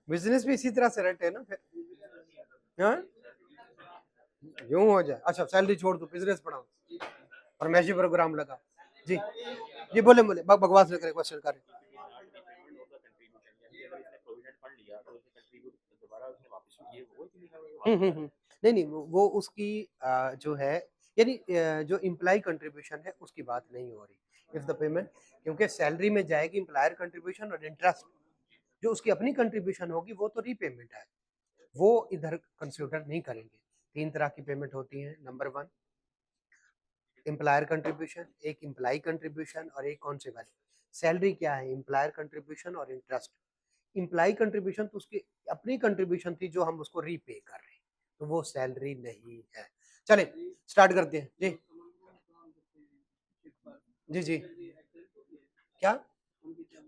Business भी इसी तरह से रटे ना फिर, हाँ यूं हो जाए। अच्छा सैलरी छोड़ दो, बिजनेस बढ़ाओ, फरमाइशी प्रोग्राम लगा। जी जी बोले बोले, बकवास न करे, क्वेश्चन करे। नहीं नहीं, वो उसकी जो है, यानी जो इम्प्लाई कंट्रीब्यूशन है उसकी बात नहीं हो रही इफ द पेमेंट, क्योंकि सैलरी में जाएगी इम्प्लायर कंट्रीब्यूशन और इंटरेस्ट, जो उसकी अपनी कंट्रीब्यूशन होगी वो तो रीपेमेंट है, वो इधर कंसिडर नहीं करेंगे। तीन तरह की पेमेंट होती है। नंबर वन एम्प्लायर कंट्रीब्यूशन, एक इम्प्लाई कंट्रीब्यूशन और एक कौन से वाली सैलरी क्या है, एम्प्लायर कंट्रीब्यूशन और इंटरेस्ट। इम्प्लाई कंट्रीब्यूशन तो उसकी अपनी कंट्रीब्यूशन थी जो हम उसको रीपे कर रहे हैं, तो वो सैलरी नहीं है। चले स्टार्ट करते हैं जी जी जी। क्या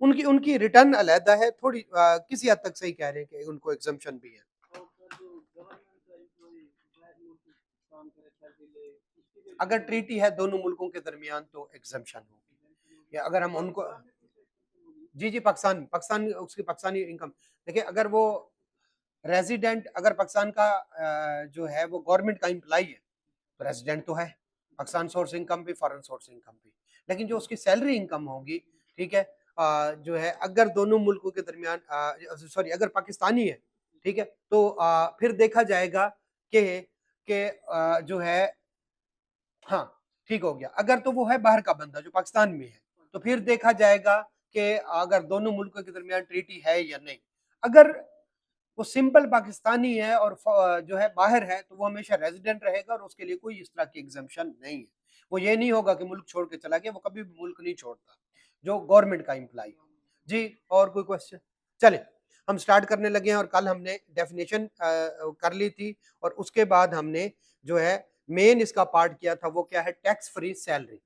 उनकी उनकी रिटर्न अलहदा है थोड़ी, किसी हद तक सही कह रहे हैं कि उनको एग्जम्पशन भी है। अगर ट्रीटी है दोनों मुल्कों के दरमियान तो एग्जम्पशन होगी, या अगर हम उनको, जी जी पाकिस्तान पाकिस्तान उसकी पाकिस्तानी इनकम देखिए, अगर वो रेजिडेंट, अगर पाकिस्तान का जो है वो गवर्नमेंट का एम्प्लॉई है तो रेजिडेंट तो है, पाकिस्तान सोर्स इनकम भी फॉरेन सोर्स इनकम भी, लेकिन जो उसकी सैलरी इनकम होगी, ठीक है, जो है अगर दोनों मुल्कों के दरमियान, सॉरी अगर पाकिस्तानी है, ठीक है, तो फिर देखा जाएगा कि जो है, हाँ ठीक हो गया, अगर तो वो है बाहर का बंदा जो पाकिस्तान में है, तो फिर देखा जाएगा कि अगर दोनों मुल्कों के दरमियान ट्रीटी है या नहीं। अगर वो सिंपल पाकिस्तानी है और जो है बाहर है, तो वो हमेशा रेजिडेंट रहेगा और उसके लिए कोई इस तरह की एग्जाम्पशन नहीं है। वो ये नहीं होगा कि मुल्क छोड़ के चला गया, वो कभी भी मुल्क नहीं छोड़ता जो गवर्नमेंट का इम्प्लाई हो। जी और कोई क्वेश्चन? चले हम स्टार्ट करने लगे हैं, और कल हमने डेफिनेशन कर ली थी, और उसके बाद हमने जो है मेन इसका पार्ट किया था, वो क्या है, tax free salary.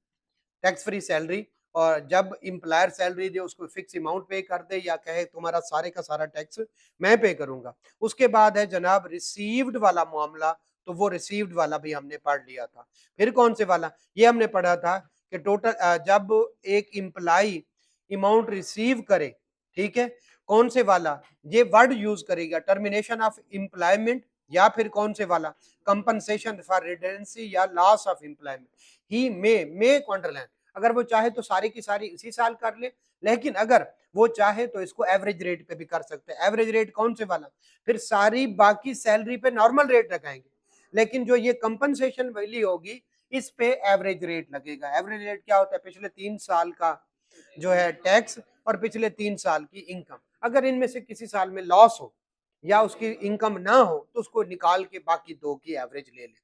Tax free salary, और जब इम्प्लायर सैलरी दे उसको फिक्स अमाउंट पे कर दे, या कहे तुम्हारा सारे का सारा टैक्स मैं पे करूंगा। उसके बाद है जनाब रिसीव्ड वाला मामला, तो वो रिसीव्ड वाला भी हमने पढ़ लिया था। फिर कौन से वाला, ये हमने पढ़ा था कि टोटल जब एक इम्प्लाई अमाउंट रिसीव करे, ठीक है, कौन से वाला, ये वर्ड यूज करेगा, टर्मिनेशन ऑफ एम्प्लॉयमेंट, या फिर कौन से वाला, कंपनसेशन फॉर रिडेंडेंसी या लॉस ऑफ एम्प्लॉयमेंट। ही मे क्वांटरलैंड, अगर वो चाहे तो सारी की सारी इसी साल कर ले, लेकिन अगर वो चाहे तो इसको एवरेज रेट पे भी कर सकते हैं। एवरेज रेट कौन से वाला, फिर सारी बाकी सैलरी पे नॉर्मल रेट लगाएंगे, लेकिन जो ये कंपनसेशन वैली होगी इस पे एवरेज रेट लगेगा। एवरेज रेट क्या होता है, पिछले 3 साल का जो है टैक्स और पिछले 3 साल की इनकम, अगर इनमें से किसी साल में लॉस हो या उसकी इनकम ना हो तो उसको निकाल के बाकी दो की एवरेज ले ले।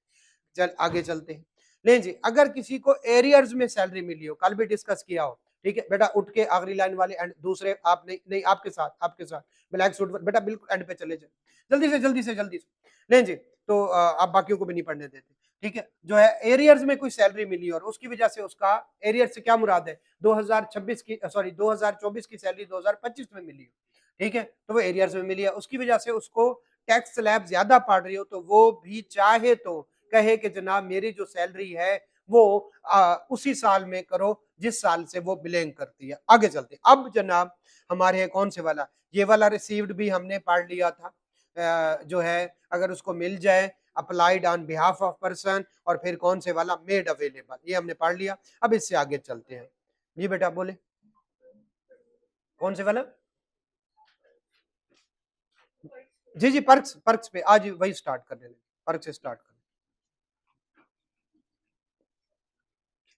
चल आगे चलते हैं। नहीं जी, अगर किसी को एरियर्स में सैलरी मिली हो, कल भी डिस्कस किया हो, ठीक है बेटा, उठ के आखिरी लाइन वाले एंड दूसरे, आप नहीं नहीं आपके साथ ब्लैक सूट बेटा, बिल्कुल एंड पे चले जाए, जल्दी से नहीं जी, तो आप बाकियों को भी नहीं पढ़ने देते, ठीक है। जो है एरियर्स में कोई सैलरी मिली और उसकी वजह से उसका, एरियर से क्या मुराद है, 2026 की, सॉरी 2024 की सैलरी 2025 में मिली हो, ठीक है, तो वो एरियर्स में मिली है, उसकी वजह से उसको टैक्स स्लैब ज्यादा पड़ रही हो, तो वो भी चाहे तो कहे कि जनाब मेरी जो सैलरी है वो उसी साल में करो जिस साल से वो बिलोंग करती है। आगे चलते अब जनाब हमारे यहाँ कौन से वाला, ये वाला रिसीव्ड भी हमने पढ़ लिया था, जो है अगर उसको मिल जाए, applied on behalf of person, और फिर कौन से वाला, मेड अवेलेबल, ये हमने पढ़ लिया। अब इससे आगे चलते हैं। जी बेटा बोले कौन से वाला, जी जी पर्क्स, पर्क्स पे आज वही स्टार्ट करने लगे, पर्क से स्टार्ट कर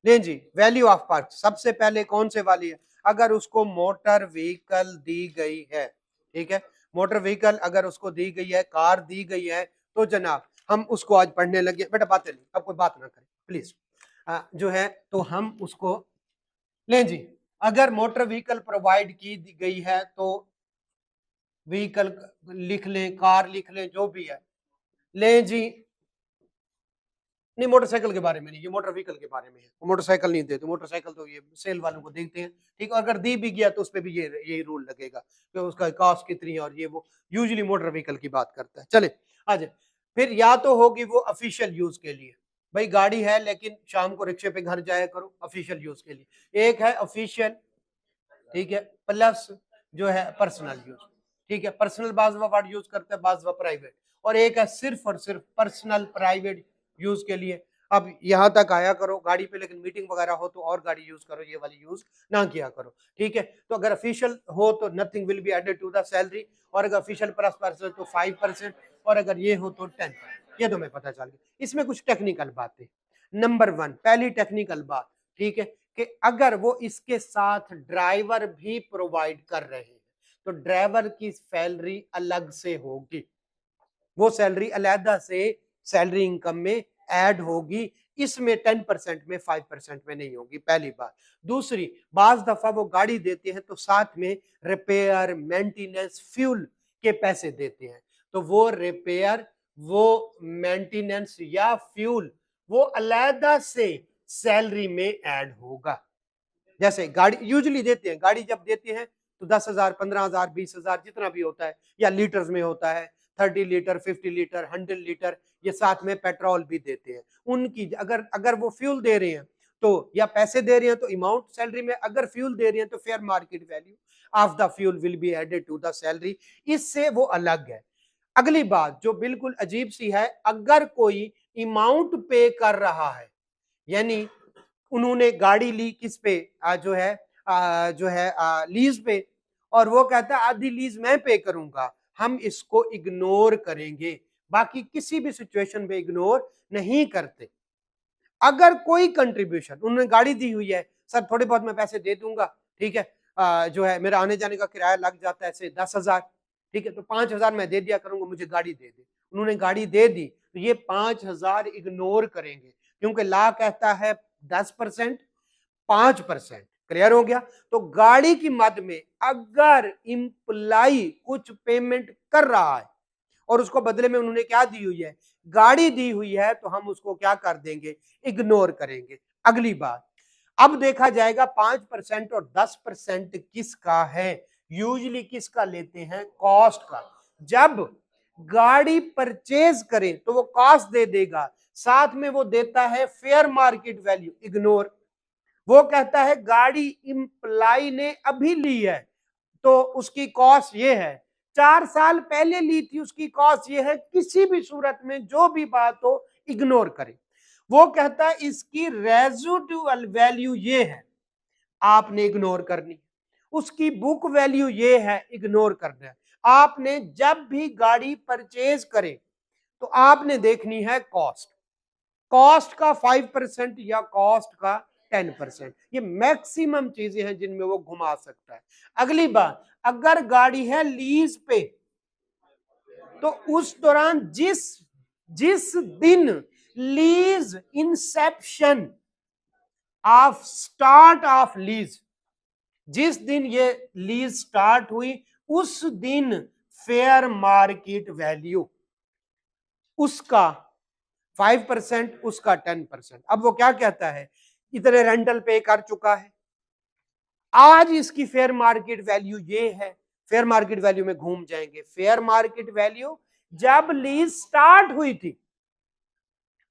नहीं जी। वैल्यू ऑफ पार्क सबसे पहले कौन से वाली है, अगर उसको मोटर व्हीकल दी गई है, ठीक है, मोटर व्हीकल अगर उसको दी गई है, कार दी गई है, तो जनाब हम उसको आज पढ़ने लगे। बेटा बातें नहीं, अब कोई बात ना करें प्लीज। जो है तो हम उसको लें जी। अगर मोटर व्हीकल प्रोवाइड की गई है तो व्हीकल लिख लें, कार लिख लें, जो भी है लें जी। नहीं मोटरसाइकिल के बारे में नहीं, ये मोटर व्हीकल के बारे में है, मोटरसाइकिल नहीं देते, मोटरसाइकिल तो ये सेल वालों को देखते हैं, ठीक है, अगर दी भी गया तो उस पर भी यही रूल लगेगा कि उसका कॉस्ट कितनी है, और ये वो यूजुअली मोटर व्हीकल की बात करता है। चले आज फिर या तो होगी वो ऑफिशियल यूज के लिए, भाई गाड़ी है लेकिन शाम को रिक्शे पे घर जाया करो, ऑफिशियल यूज के लिए। एक है ऑफिशियल, ठीक है, प्लस जो है पर्सनल यूज, ठीक है, पर्सनल बाज वर्ड यूज करते हैं, बाज प्राइवेट, और एक है सिर्फ और सिर्फ पर्सनल प्राइवेट यूज के लिए। अब यहाँ तक आया करो गाड़ी पे, लेकिन मीटिंग वगैरह हो तो और गाड़ी यूज करो, ये वाली यूज ना किया करो, ठीक है। तो अगर ऑफिशियल हो तो nothing will be added to the salary, और अगर ऑफिशियल प्लस पर्सन तो 5%, और अगर ये हो तो 10%। ये तो मैं पता चल गया। इसमें कुछ टेक्निकल बातें। नंबर 1, पहली टेक्निकल बात, ठीक है, कि अगर वो इसके साथ ड्राइवर भी प्रोवाइड कर रहे हैं तो ड्राइवर की सैलरी अलग से होगी, वो सैलरी अलहदा से सैलरी इनकम में ऐड होगी, इसमें 10% में 5% में नहीं होगी, पहली बात। दूसरी, बाज दफा वो गाड़ी देते हैं तो साथ में रिपेयर, मेंटेनेंस, फ्यूल के पैसे देते हैं, तो वो रिपेयर, वो मेंटेनेंस या फ्यूल वो अलहदा से सैलरी में ऐड होगा। जैसे गाड़ी यूजुअली देते हैं, गाड़ी जब देते हैं तो 10,000, 15,000, 20,000 जितना भी होता है, या लीटर्स में होता है, 30 लीटर, 50 लीटर, 100 लीटर, ये साथ में पेट्रोल भी देते हैं। उनकी अगर अगर वो फ्यूल दे रहे हैं तो, या पैसे दे रहे हैं तो अमाउंट सैलरी में, अगर फ्यूल दे रहे हैं तो fair market value of the fuel will be added to the salary, इससे वो अलग है। अगली बात जो बिल्कुल अजीब सी है, अगर कोई अमाउंट पे कर रहा है, यानी उन्होंने गाड़ी ली किस पे, जो है लीज पे, और वो कहता है आधी लीज मैं पे करूंगा, हम इसको इग्नोर करेंगे, बाकी किसी भी सिचुएशन में इग्नोर नहीं करते। अगर कोई कंट्रीब्यूशन, उन्होंने गाड़ी दी हुई है, सर थोड़े बहुत मैं पैसे दे दूंगा, ठीक है, जो है मेरा आने जाने का किराया लग जाता है ऐसे 10,000, ठीक है, तो 5,000 मैं दे दिया करूंगा, मुझे गाड़ी दे दे। उन्होंने गाड़ी दे दी तो ये 5,000 इग्नोर करेंगे, क्योंकि लॉ कहता है 10%, 5%। क्लियर हो गया। तो गाड़ी की मद में अगर इंप्लाई कुछ पेमेंट कर रहा है और उसको बदले में उन्होंने क्या दी हुई है, गाड़ी दी हुई है, तो हम उसको क्या कर देंगे, इग्नोर करेंगे। अगली बात, अब देखा जाएगा 5% और 10% किसका है, यूजुअली किसका लेते हैं, कॉस्ट का। जब गाड़ी परचेज करें तो वो कॉस्ट दे देगा, साथ में वो देता है फेयर मार्केट वैल्यू, इग्नोर। वो कहता है गाड़ी इंप्लाई ने अभी ली है तो उसकी कॉस्ट ये है, 4 साल पहले ली थी उसकी कॉस्ट ये है, किसी भी सूरत में जो भी बात हो इग्नोर करें। वो कहता है इसकी रेजिडुअल वैल्यू ये है, आपने इग्नोर करनी। उसकी बुक वैल्यू ये है, इग्नोर करना है। आपने जब भी गाड़ी परचेज करे तो आपने देखनी है कॉस्ट, कॉस्ट का 5% या कॉस्ट का 10%, ये मैक्सिमम चीजें हैं जिनमें वो घुमा सकता है। अगली बात, अगर गाड़ी है लीज पे तो उस दौरान जिस दिन lease Inception of start of lease, जिस दिन ये लीज स्टार्ट हुई उस दिन फेयर मार्केट वैल्यू उसका 5%, उसका 10%। अब वो क्या कहता है, इतने रेंटल पे कर चुका है, आज इसकी फेयर मार्केट वैल्यू ये है, फेयर मार्केट वैल्यू में घूम जाएंगे। फेयर मार्केट वैल्यू जब लीज स्टार्ट हुई थी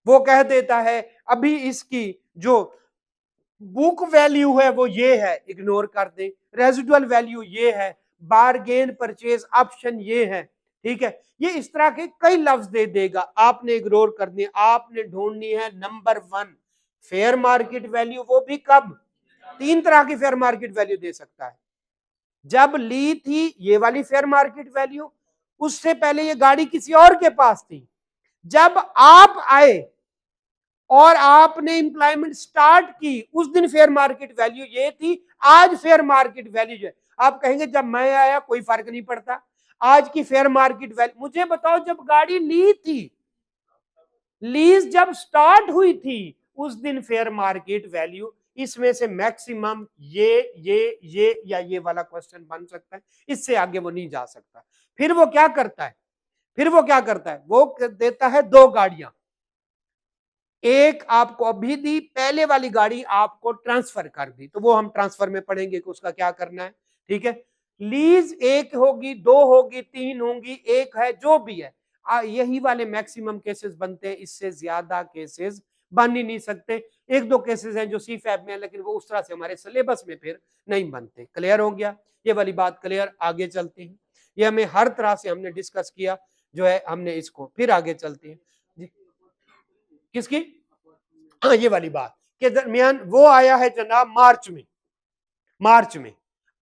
वो कह देता है अभी इसकी जो बुक वैल्यू है वो ये है, इग्नोर कर दें। रेजिडुअल वैल्यू ये है, बारगेन परचेज ऑप्शन ये है, ठीक है। ये इस तरह के कई लफ्ज दे देगा, आपने इग्नोर करनी, आपने ढूंढनी है नंबर 1 फेयर मार्केट वैल्यू। वो भी कब, 3 तरह की फेयर मार्केट वैल्यू दे सकता है। जब ली थी ये वाली फेयर मार्केट वैल्यू, उससे पहले ये गाड़ी किसी और के पास थी, जब आप आए और आपने एम्प्लॉयमेंट स्टार्ट की उस दिन फेयर मार्केट वैल्यू ये थी, आज फेयर मार्केट वैल्यू जो है। आप कहेंगे जब मैं आया कोई फर्क नहीं पड़ता, आज की फेयर मार्केट वैल्यू मुझे बताओ, जब गाड़ी ली थी, लीज जब स्टार्ट हुई थी उस दिन फेयर मार्केट वैल्यू। इसमें से मैक्सिमम ये या ये वाला क्वेश्चन बन सकता है, इससे आगे वो नहीं जा सकता। फिर वो क्या करता है, वो देता है 2 गाड़ियां, एक आपको अभी दी, पहले वाली गाड़ी आपको ट्रांसफर कर दी, तो वो हम ट्रांसफर में पढ़ेंगे कि उसका क्या करना है, ठीक है। लीज 1 होगी, 2 होगी, 3 होंगी, 1 है, जो भी है, यही वाले मैक्सिमम केसेस बनते हैं, इससे ज्यादा केसेस बन ही नहीं सकते। 1-2 केसेस हैं जो CFAB में है, लेकिन वो उस तरह से हमारे सिलेबस में फिर नहीं बनते। क्लियर हो गया, ये वाली बात क्लियर। आगे चलते हैं। ये हमें हर तरह से हमने डिस्कस किया जो है हमने इसको। फिर आगे चलते हैं जी, किसकी, हाँ ये वाली बात के दरमियान वो आया है जनाब मार्च में।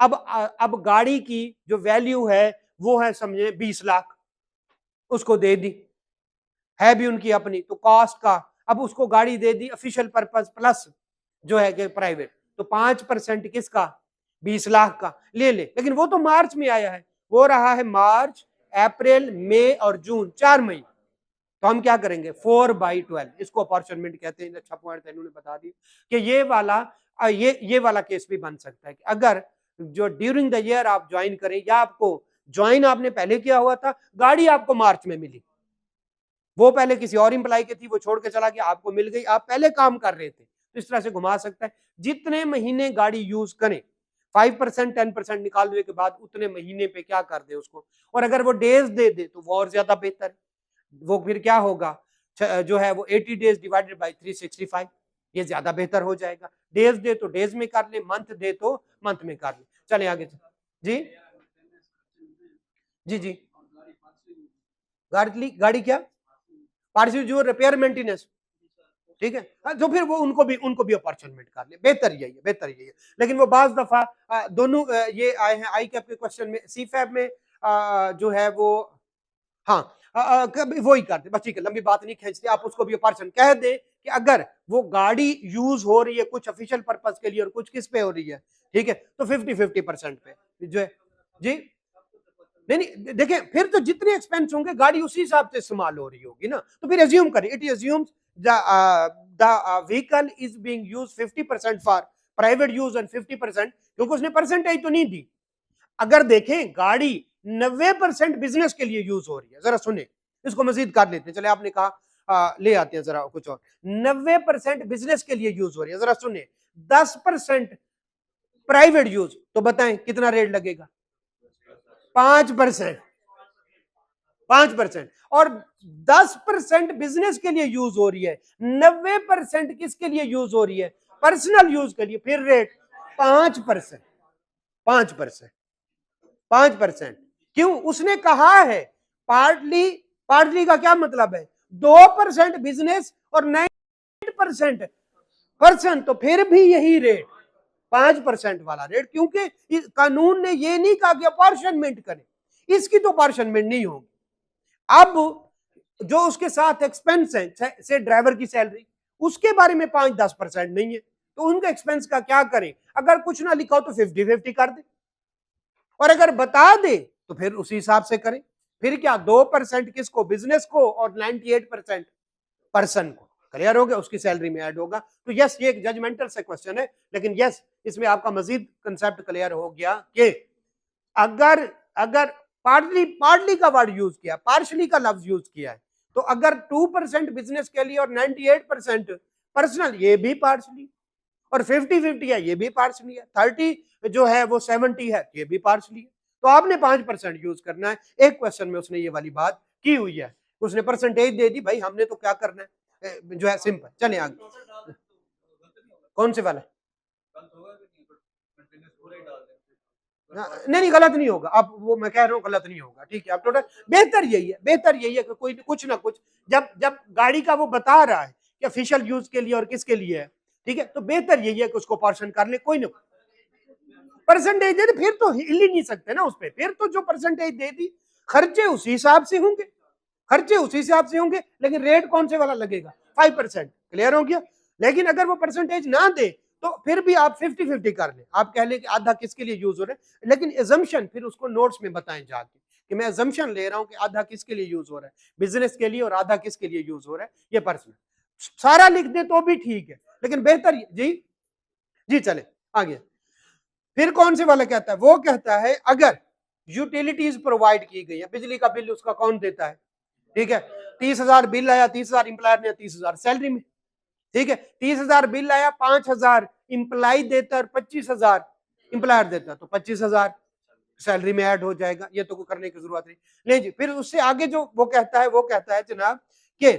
अब गाड़ी की जो वैल्यू है वो है समझे 20 लाख, उसको दे दी, है भी उनकी अपनी, तो कॉस्ट का अब उसको गाड़ी दे दी ऑफिशियल पर्पस प्लस जो है कि प्राइवेट, तो 5% किसका, 20 लाख का ले ले। लेकिन वो तो मार्च में आया है, वो रहा है मार्च, अप्रैल, मई और जून, 4 महीने। तो हम क्या करेंगे 4/12, इसको अपॉर्चुनिटी कहते हैं। अच्छा पॉइंट इन्होंने बता दिया कि ये वाला केस भी बन सकता है कि अगर जो ड्यूरिंग द ईयर आप ज्वाइन करें, या आपको ज्वाइन आपने पहले किया हुआ था, गाड़ी आपको मार्च में मिली, वो पहले किसी और एम्प्लॉय की थी, वो छोड़ के चला गया, आपको मिल गई, आप पहले काम कर रहे थे, तो इस तरह से घुमा सकता है। जितने महीने गाड़ी यूज करें 5% 10% निकालने के बाद उतने महीने पे क्या कर दे उसको, और अगर वो डेज दे दे तो वो और ज्यादा बेहतर है। वो फिर क्या होगा जो है वो 80 डेज डिवाइडेड बाय 365, ये ज्यादा बेहतर हो जाएगा। डेज दे तो डेज में कर ले, मंथ दे तो मंथ में कर ले। चले आगे जी जी जी, गाड़ी क्या पार्सल जो रिपेयर मेंटेनेंस, ठीक है, तो फिर वो उनको भी अपॉर्चुनिटी कर ले, बेहतर यही है। लेकिन वो बाज दफा दोनों ये आए हैं आई कैप के क्वेश्चन में, सीफैब में जो है वो, हाँ कभी वो ही करते, बस ठीक है, लंबी बात नहीं खींचते, आप उसको भी ऑपरेशन कह दे कि अगर वो गाड़ी यूज हो रही है कुछ ऑफिशियल पर्पस के लिए और कुछ किस पे हो रही है, ठीक है, तो 50-50% पे जो है जी। नहीं देखिए, फिर तो जितने एक्सपेंस होंगे गाड़ी उसी हिसाब से इस्तेमाल हो रही होगी ना, तो फिर एज्यूम करें, it assumes the vehicle is being used 50% for private use and 50%, क्योंकि उसने परसेंटेज तो नहीं दी। अगर देखें गाड़ी 90% बिजनेस के लिए यूज हो रही है, जरा सुने, इसको मजीद कर लेते हैं, चले आपने कहा ले आते हैं जरा कुछ और, 90% बिजनेस के लिए यूज हो रही है, जरा सुने, 10% प्राइवेट यूज, तो बताएं कितना रेट लगेगा, 5%, 5%, और 10% बिजनेस के लिए यूज हो रही है, 90% किसके लिए यूज हो रही है, पर्सनल यूज के लिए, फिर रेट 5%, 5%, 5%। क्यों, उसने कहा है पार्टली, पार्टली का क्या मतलब है, 2% बिजनेस और 9% पर्सन, तो फिर भी यही रेट 5% वाला रेट, क्योंकि कानून ने ये नहीं कहा कि अपॉर्चनमेंट करें, इसकी तो अपॉर्चनमेंट नहीं होगी। अब जो उसके साथ एक्सपेंस है, से ड्राइवर की सैलरी, उसके बारे में 5-10% नहीं है, तो उनके एक्सपेंस का क्या करें, अगर कुछ ना लिखा हो तो 50-50 कर दे, और अगर बता दे तो फिर उसी हिसाब से करें। फिर क्या 2% किसको, बिजनेस को, और 98% पर्सन को, क्लियर हो गया, उसकी सैलरी में ऐड होगा। तो यस, ये एक जजमेंटल से क्वेश्चन है, लेकिन यस इसमें आपका मजीद कंसेप्ट क्लियर हो गया कि अगर अगर पार्टली का वर्ड यूज किया, पार्शली का लफ्ज यूज किया है, तो अगर 2% बिजनेस के लिए और 98% पर्सनल, ये भी पार्शली, और 50-50 है, ये भी पार्शली है, 30 जो है वो 70 है, ये भी पार्शली है। तो आपने 5% यूज करना है। एक क्वेश्चन में उसने ये वाली बात की हुई है, उसने परसेंटेज दे दी, भाई हमने तो क्या करना है जो है सिंपल। चले आगे, कौन से वाला, नहीं गलत नहीं होगा, अब वो मैं कह रहा हूँ गलत नहीं होगा, ठीक है, अब टोटल बेहतर यही है कि कोई कुछ ना कुछ, जब गाड़ी का वो बता रहा है कि ऑफिशियल यूज के लिए और किसके लिए है, ठीक है, तो बेहतर यही है कि उसको पोर्शन कर ले, कोई ना परसेंटेज दे, फिर तो हिल ही नहीं सकते ना उस पर, फिर तो जो परसेंटेज दे दी, खर्चे उसी हिसाब से होंगे, लेकिन रेट कौन से वाला लगेगा, 5%, क्लियर हो गया। लेकिन अगर वो परसेंटेज ना दे तो फिर भी आप 50-50 कर ले, आप कह ले कि आधा किसके लिए यूज हो रहा है, लेकिन एजम्पशन फिर उसको नोट्स में बताएं जाके कि मैं एजम्पशन ले रहा हूं कि आधा किसके लिए यूज हो रहा है, बिजनेस के लिए, और आधा किसके लिए यूज हो रहा है, ये पर्सनल, सारा लिख दे तो भी ठीक है, लेकिन बेहतर जी जी चले आगे। फिर कौन से वाला कहता है, वो कहता है अगर यूटिलिटीज प्रोवाइड की गई है, बिजली का बिल उसका कौन देता है, ठीक है, 30,000 बिल आया, 30,000 इंप्लायर ने 30,000 सैलरी में, ठीक है, 30,000 बिल आया, 5,000 इंप्लाई देता है और 25,000 इंप्लायर देता है, तो 25,000 सैलरी में ऐड हो जाएगा, ये तो करने की जरूरत नहीं जी। फिर उससे आगे जो वो कहता है जनाब कि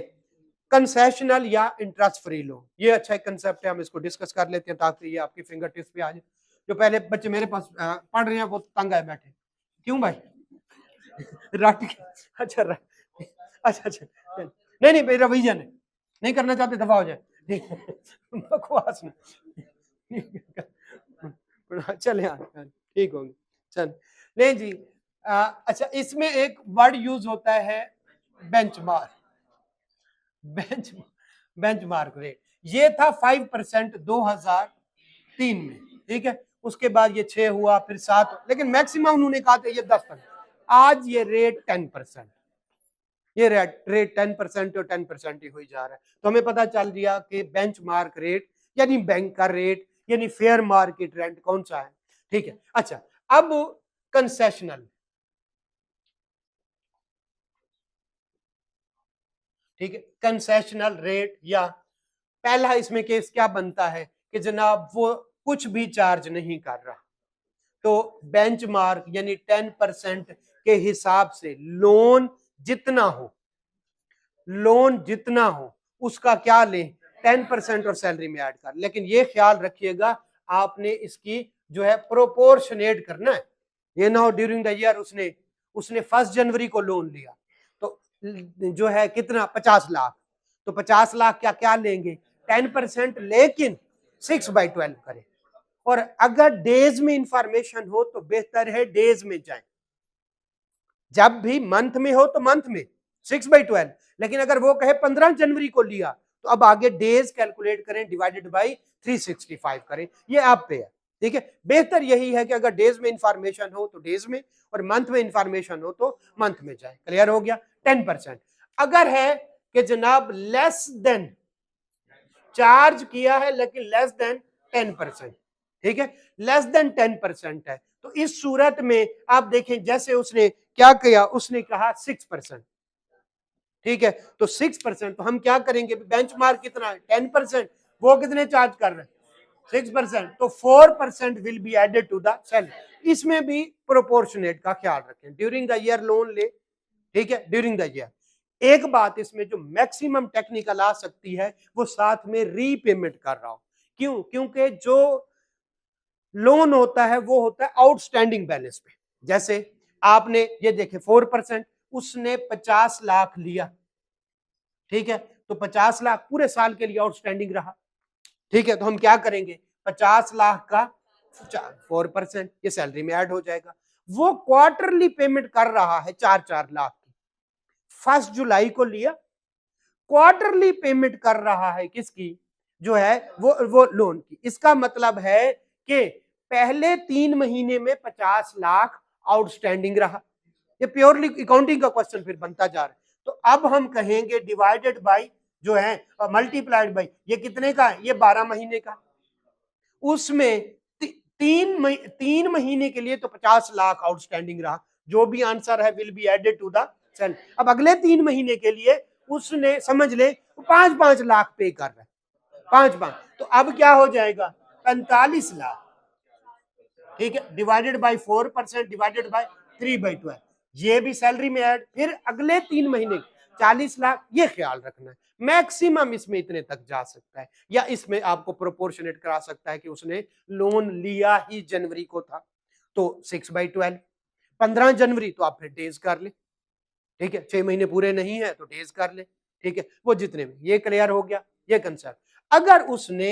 कंसेशनल या इंटरेस्ट फ्री लोन, ये अच्छा एक कंसेप्ट है, हम इसको डिस्कस कर लेते हैं ताकि ये आपकी फिंगर टिप्स पे आ जाए। जो पहले बच्चे मेरे पास पढ़ रहे हैं वो तंग आए बैठे, क्यों भाई, रट के अच्छा अच्छा अच्छा नहीं नहीं भाई रिवीजन है, नहीं करना चाहते दफा हो जाए बकवास ना चल यार ठीक होंगे चल नहीं जी। अच्छा इसमें एक वर्ड यूज होता है बेंचमार्क। बेंच बेंचमार्क रेट ये था 5% 2003 में, ठीक है। उसके बाद ये 6 हुआ, फिर 7, लेकिन मैक्सिमम उन्होंने कहा था ये 10%। आज ये रेट 10%, ये रेट 10% और 10% ही हुई जा रहा है। तो हमें पता चल गया कि बेंचमार्क रेट यानी बैंक का रेट यानी फेयर मार्केट रेंट कौन सा है, ठीक है। अच्छा अब कंसेशनल, ठीक है, कंसेशनल रेट या पहला इसमें केस क्या बनता है कि जनाब वो कुछ भी चार्ज नहीं कर रहा, तो बेंचमार्क यानी 10% के हिसाब से लोन जितना हो, लोन जितना हो उसका क्या लें 10% और सैलरी में ऐड कर, लेकिन ये ख्याल रखिएगा आपने इसकी जो है प्रोपोर्शनेट करना है। ये ना हो ड्यूरिंग द ईयर उसने उसने 1 जनवरी को लोन लिया तो जो है कितना 50 लाख, तो 50 लाख क्या क्या लेंगे 10%, लेकिन 6/12 करें। और अगर डेज में इंफॉर्मेशन हो तो बेहतर है डेज में जाए, जब भी मंथ में हो तो मंथ में 6/12, लेकिन अगर वो कहे 15 जनवरी को लिया तो अब आगे डेज कैलकुलेट करें डिवाइडेड बाई 365 करें, ये आप पे है, ठीक है। बेहतर यही है कि अगर डेज में इंफॉर्मेशन हो तो डेज में और मंथ में इंफॉर्मेशन हो तो मंथ में जाए। क्लियर हो गया। 10% अगर है कि जनाब लेस देन चार्ज किया है लेकिन लेस देन 10%, ठीक है, लेस देन 10% है, तो इस सूरत में आप देखें जैसे उसने क्या किया, उसने कहा 6%, ठीक है, तो 6%, तो हम क्या करेंगे बेंचमार्क कितना है 10%, वो कितने चार्ज कर रहे हैं 6%, तो 4% will be added to the salary. इसमें भी प्रोपोर्शनेट का ख्याल रखें, ड्यूरिंग द ईयर लोन ले, ठीक है, ड्यूरिंग द ईयर। एक बात इसमें जो मैक्सिमम टेक्निकल आ सकती है वो साथ में रीपेमेंट कर रहा हूं, क्यों, क्योंकि जो लोन होता है वो होता है आउटस्टैंडिंग बैलेंस पे। जैसे आपने ये देखे 4%, उसने 50 लाख लिया, ठीक है, तो 50 लाख पूरे साल के लिए आउटस्टैंडिंग रहा, ठीक है, तो हम क्या करेंगे 50 लाख का 4%, ये सैलरी में ऐड हो जाएगा। वो क्वार्टरली पेमेंट कर रहा है 4-4 लाख की, 1 जुलाई को लिया, क्वार्टरली पेमेंट कर रहा है किसकी, जो है वो लोन की। इसका मतलब है कि पहले 3 महीने में 50 लाख आउटस्टैंडिंग रहा, ये प्योरली अकाउंटिंग का क्वेश्चन फिर बनता जा रहा है। तो अब हम कहेंगे डिवाइडेड बाय जो है मल्टीप्लाइड बाय ये कितने का है, ये 12 महीने का, उसमें 3 महीने के लिए तो 50 लाख आउटस्टैंडिंग रहा, जो भी आंसर है will be added to the sale. अब अगले 3 महीने के लिए उसने समझ ले 5-5 लाख पे कर रहा है, 5-5, तो अब क्या हो जाएगा 45 लाख, ठीक है, डिवाइडेड बाय 4% डिवाइडेड बाय 3/12, ये भी सैलरी में ऐड, फिर अगले 3 महीने 40 लाख, ये ख्याल रखना है। मैक्सिमम इसमें इतने तक जा सकता है, या इसमें आपको प्रोपोर्शनेट करा सकता है कि उसने लोन लिया ही जनवरी को था तो 6/12, 15 जनवरी तो आप फिर डेज कर ले, ठीक है, 6 महीने पूरे नहीं है तो डेज कर ले, ठीक है, वो जितने में। ये क्लियर हो गया ये कंसेप्ट। अगर उसने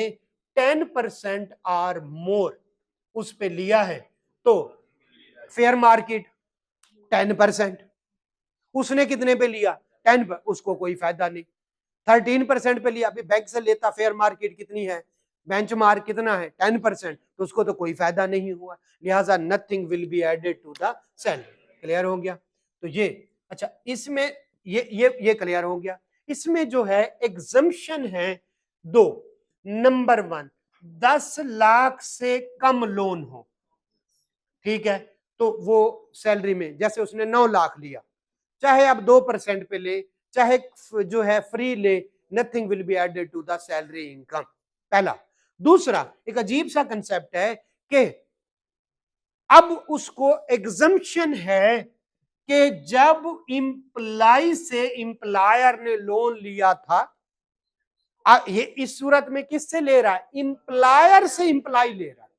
10% और मोर उस पे लिया है तो फेयर मार्केट 10%, उसने कितने पे लिया 10 पर, उसको कोई फायदा नहीं। 13% पे लिया, अभी बैंक से लेता फेयर मार्केट कितनी है, बेंचमार्क कितना है 10%, तो उसको तो कोई फायदा नहीं हुआ, लिहाजा nothing will be added to the salary. Clear हो गया। तो ये अच्छा इसमें ये क्लियर हो गया। इसमें जो है एग्जम्पशन है 2। नंबर 1 10 लाख से कम लोन हो, ठीक है, तो वो सैलरी में जैसे उसने 9 लाख लिया, चाहे आप 2% पे ले चाहे जो है फ्री ले, nothing will be added to the salary income, पहला। दूसरा एक अजीब सा कंसेप्ट है कि अब उसको एग्जम्पशन है कि जब इंप्लाई से इंप्लायर ने लोन लिया था, ये इस सूरत में किससे ले रहा है, इंप्लायर से इंप्लाई ले रहा है।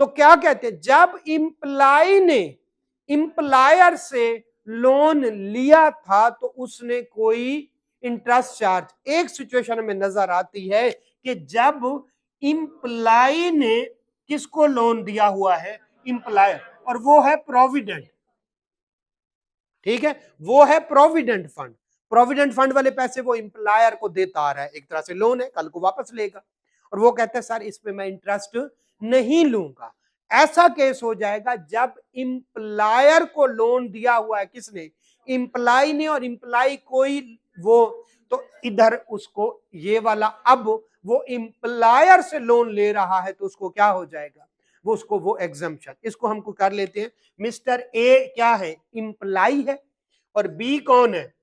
तो क्या कहते हैं, जब इंप्लाई ने इंप्लायर से लोन लिया था तो उसने कोई इंटरेस्ट चार्ज, एक सिचुएशन में नजर आती है कि जब इंप्लाई ने किसको लोन दिया हुआ है, इंप्लायर, और वो है प्रोविडेंट, ठीक है, वो है प्रोविडेंट फंड। प्रोविडेंट फंड वाले पैसे वो इंप्लायर को देता आ रहा है, एक तरह से लोन है, कल को वापस लेगा, और वो कहता है सर इस पे मैं इंटरेस्ट नहीं लूंगा। ऐसा केस हो जाएगा जब इंप्लायर को लोन दिया हुआ है किसने, इंप्लाई ने, और इंप्लाई कोई वो, तो इधर उसको ये वाला, अब वो इंप्लायर से लोन ले रहा है तो उसको क्या हो जाएगा, वो उसको वो एग्जम्पशन, इसको हमको कर लेते हैं। मिस्टर ए क्या है, इंप्लाई है, और बी कौन है,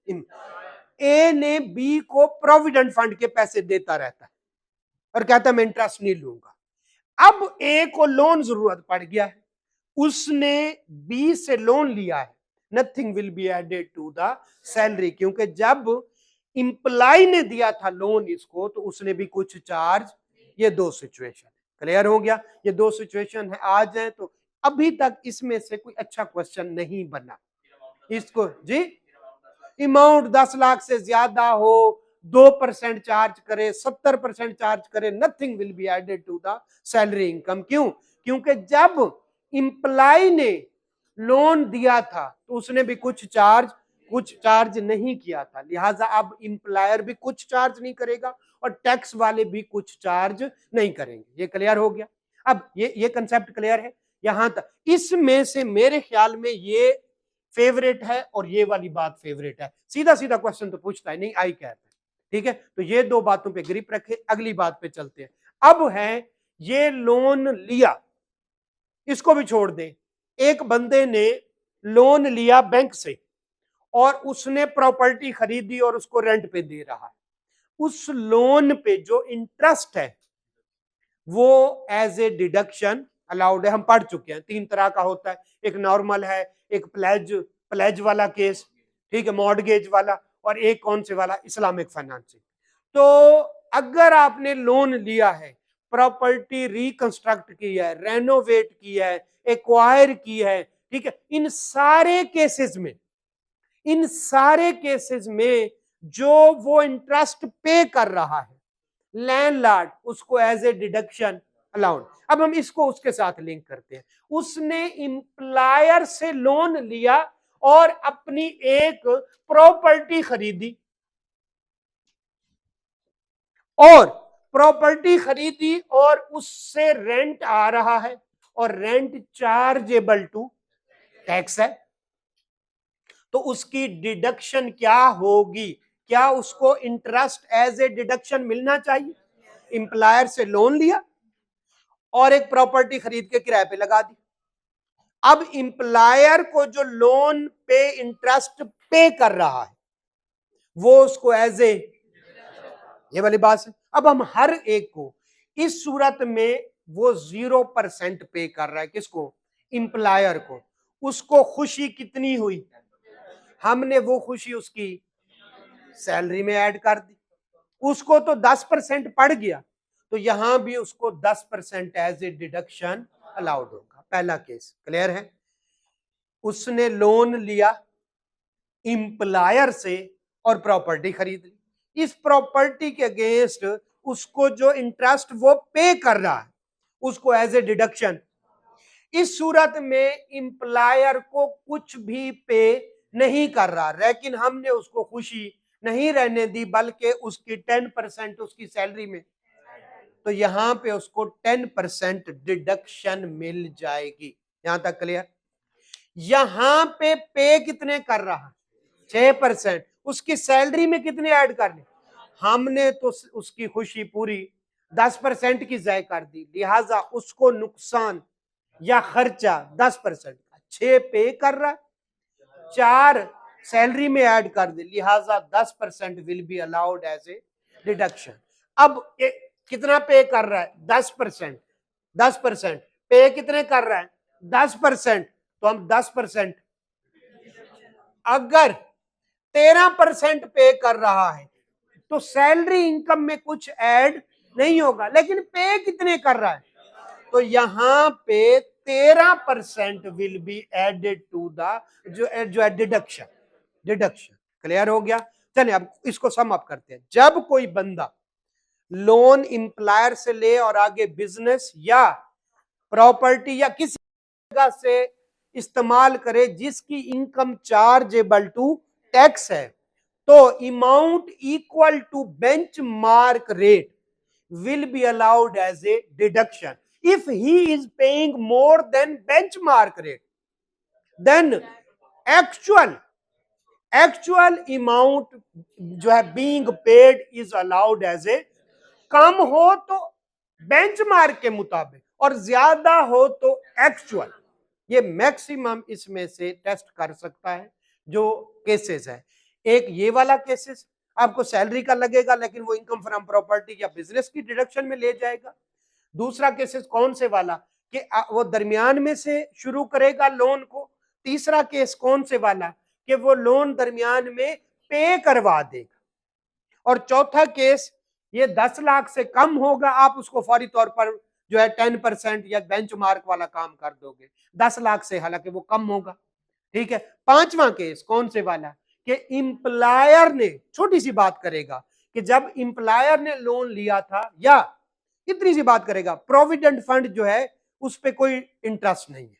ए ने बी को प्रोविडेंट फंड के पैसे देता रहता है और कहता है मैं इंटरेस्ट नहीं लूंगा। अब ए को लोन जरूरत पड़ गया है, उसने बी से लोन लिया है, nothing will be added to the salary, क्योंकि जब इंप्लाई ने दिया था लोन इसको तो उसने भी कुछ चार्ज, ये दो सिचुएशन क्लियर हो गया, ये दो सिचुएशन है। आ जाए तो अभी तक इसमें से कोई अच्छा क्वेश्चन नहीं बना इसको जी, अमाउंट 10 लाख से ज्यादा हो, 2% चार्ज करे, 70% चार्ज करे, nothing will be added to the salary income. क्यों, क्योंकि जब इंप्लाई ने लोन दिया था तो उसने भी कुछ चार्ज नहीं किया था, लिहाजा अब इंप्लायर भी कुछ चार्ज नहीं करेगा और टैक्स वाले भी कुछ चार्ज नहीं करेंगे। ये क्लियर हो गया। अब ये कंसेप्ट क्लियर है यहां तक। इसमें से मेरे ख्याल में ये फेवरेट है और ये वाली बात फेवरेट है, सीधा सीधा क्वेश्चन तो पूछता है नहीं, आई कहता है, ठीक है। तो ये दो बातों पे ग्रिप रखे, अगली बात पे चलते हैं। अब है ये लोन लिया, इसको भी छोड़ दें, एक बंदे ने लोन लिया बैंक से और उसने प्रॉपर्टी खरीदी और उसको रेंट पे दे रहा है, उस लोन पे जो इंटरेस्ट है वो एज ए डिडक्शन अलाउड है। हम पढ़ चुके हैं, तीन तरह का होता है, एक नॉर्मल है, एक प्लेज वाला केस, ठीक है, मॉर्गेज वाला, और एक कौन से वाला, इस्लामिक फाइनेंसिंग। तो अगर आपने लोन लिया है, प्रॉपर्टी रिकंस्ट्रक्ट की है, रेनोवेट की है, एक्वायर की है, ठीक है, इन सारे केसेस में जो वो इंटरेस्ट पे कर रहा है लैंडलॉर्ड, उसको एज ए डिडक्शन अलाउड। अब हम इसको उसके साथ लिंक करते हैं। उसने इंप्लायर से लोन लिया और अपनी एक प्रॉपर्टी खरीदी, और उससे रेंट आ रहा है, और रेंट चार्जेबल टू टैक्स है, तो उसकी डिडक्शन क्या होगी, क्या उसको इंटरेस्ट एज ए डिडक्शन मिलना चाहिए। इंप्लायर से लोन लिया और एक प्रॉपर्टी खरीद के किराए पे लगा दी, अब इंप्लायर को जो लोन पे इंटरेस्ट पे कर रहा है वो उसको एज ए, ये वाली बात है। अब हम हर एक को इस सूरत में वो 0% पे कर रहा है, किसको, इंप्लायर को, उसको खुशी कितनी हुई, हमने वो खुशी उसकी सैलरी में ऐड कर दी, उसको तो 10% पड़ गया, तो यहां भी उसको 10% एज ए डिडक्शन अलाउड होगा। पहला केस क्लियर है, उसने लोन लिया इंप्लायर से और प्रॉपर्टी खरीद ली, इस प्रॉपर्टी के अगेंस्ट उसको जो इंटरेस्ट वो पे कर रहा है उसको एज ए डिडक्शन। इस सूरत में इंप्लायर को कुछ भी पे नहीं कर रहा, लेकिन हमने उसको खुशी नहीं रहने दी बल्कि उसकी 10% उसकी सैलरी में, तो यहां पे उसको 10% डिडक्शन मिल जाएगी। यहां तक क्लियर। यहां पे कितने कर रहा, 6%, उसकी सैलरी में कितने ऐड करने, हमने तो उसकी खुशी पूरी 10% की ज़ाय कर दी, लिहाजा उसको नुकसान या खर्चा 10% का, 6 पे कर रहा है, 4 सैलरी में ऐड कर दे, लिहाजा 10% will be allowed as a deduction. अब कितना पे कर रहा है, 10%, पे कितने कर रहा है 10%, तो हम 10%, अगर 13% पे कर रहा है तो सैलरी इनकम में कुछ ऐड नहीं होगा, लेकिन पे कितने कर रहा है, तो यहां पे 13% will be added to the जो है डिडक्शन। क्लियर हो गया? चलिए अब इसको सम अप करते हैं। जब कोई बंदा लोन इंप्लायर से ले और आगे बिजनेस या प्रॉपर्टी या किसी जगह से इस्तेमाल करे जिसकी इनकम चार्जेबल टू टैक्स है, तो amount equal to benchmark rate will be allowed as a deduction. If he is paying more than benchmark rate, then actual amount जो है being paid is allowed as a, कम हो तो benchmark के मुताबिक और ज्यादा हो तो एक्चुअल। ये मैक्सिमम इसमें से टेस्ट कर सकता है जो केसेस है। एक ये वाला केसेस आपको सैलरी का लगेगा लेकिन वो इनकम फ्रॉम प्रॉपर्टी या बिजनेस की डिडक्शन में ले जाएगा। दूसरा केसेस कौन से वाला कि वो दरमियान में से शुरू करेगा लोन को। तीसरा केस कौन से वाला कि वो लोन दरमियान में पे करवा देगा। और चौथा केस ये 10 लाख से कम होगा, आप उसको फौरी तौर पर जो है 10% या बेंचमार्क वाला काम कर दोगे 10 लाख से, हालांकि वो कम होगा। ठीक है। पांचवा केस कौन से वाला कि इंप्लायर ने, छोटी सी बात करेगा कि जब इंप्लायर ने लोन लिया था, या इतनी सी बात करेगा प्रोविडेंट फंड जो है उस पर कोई इंटरेस्ट नहीं है,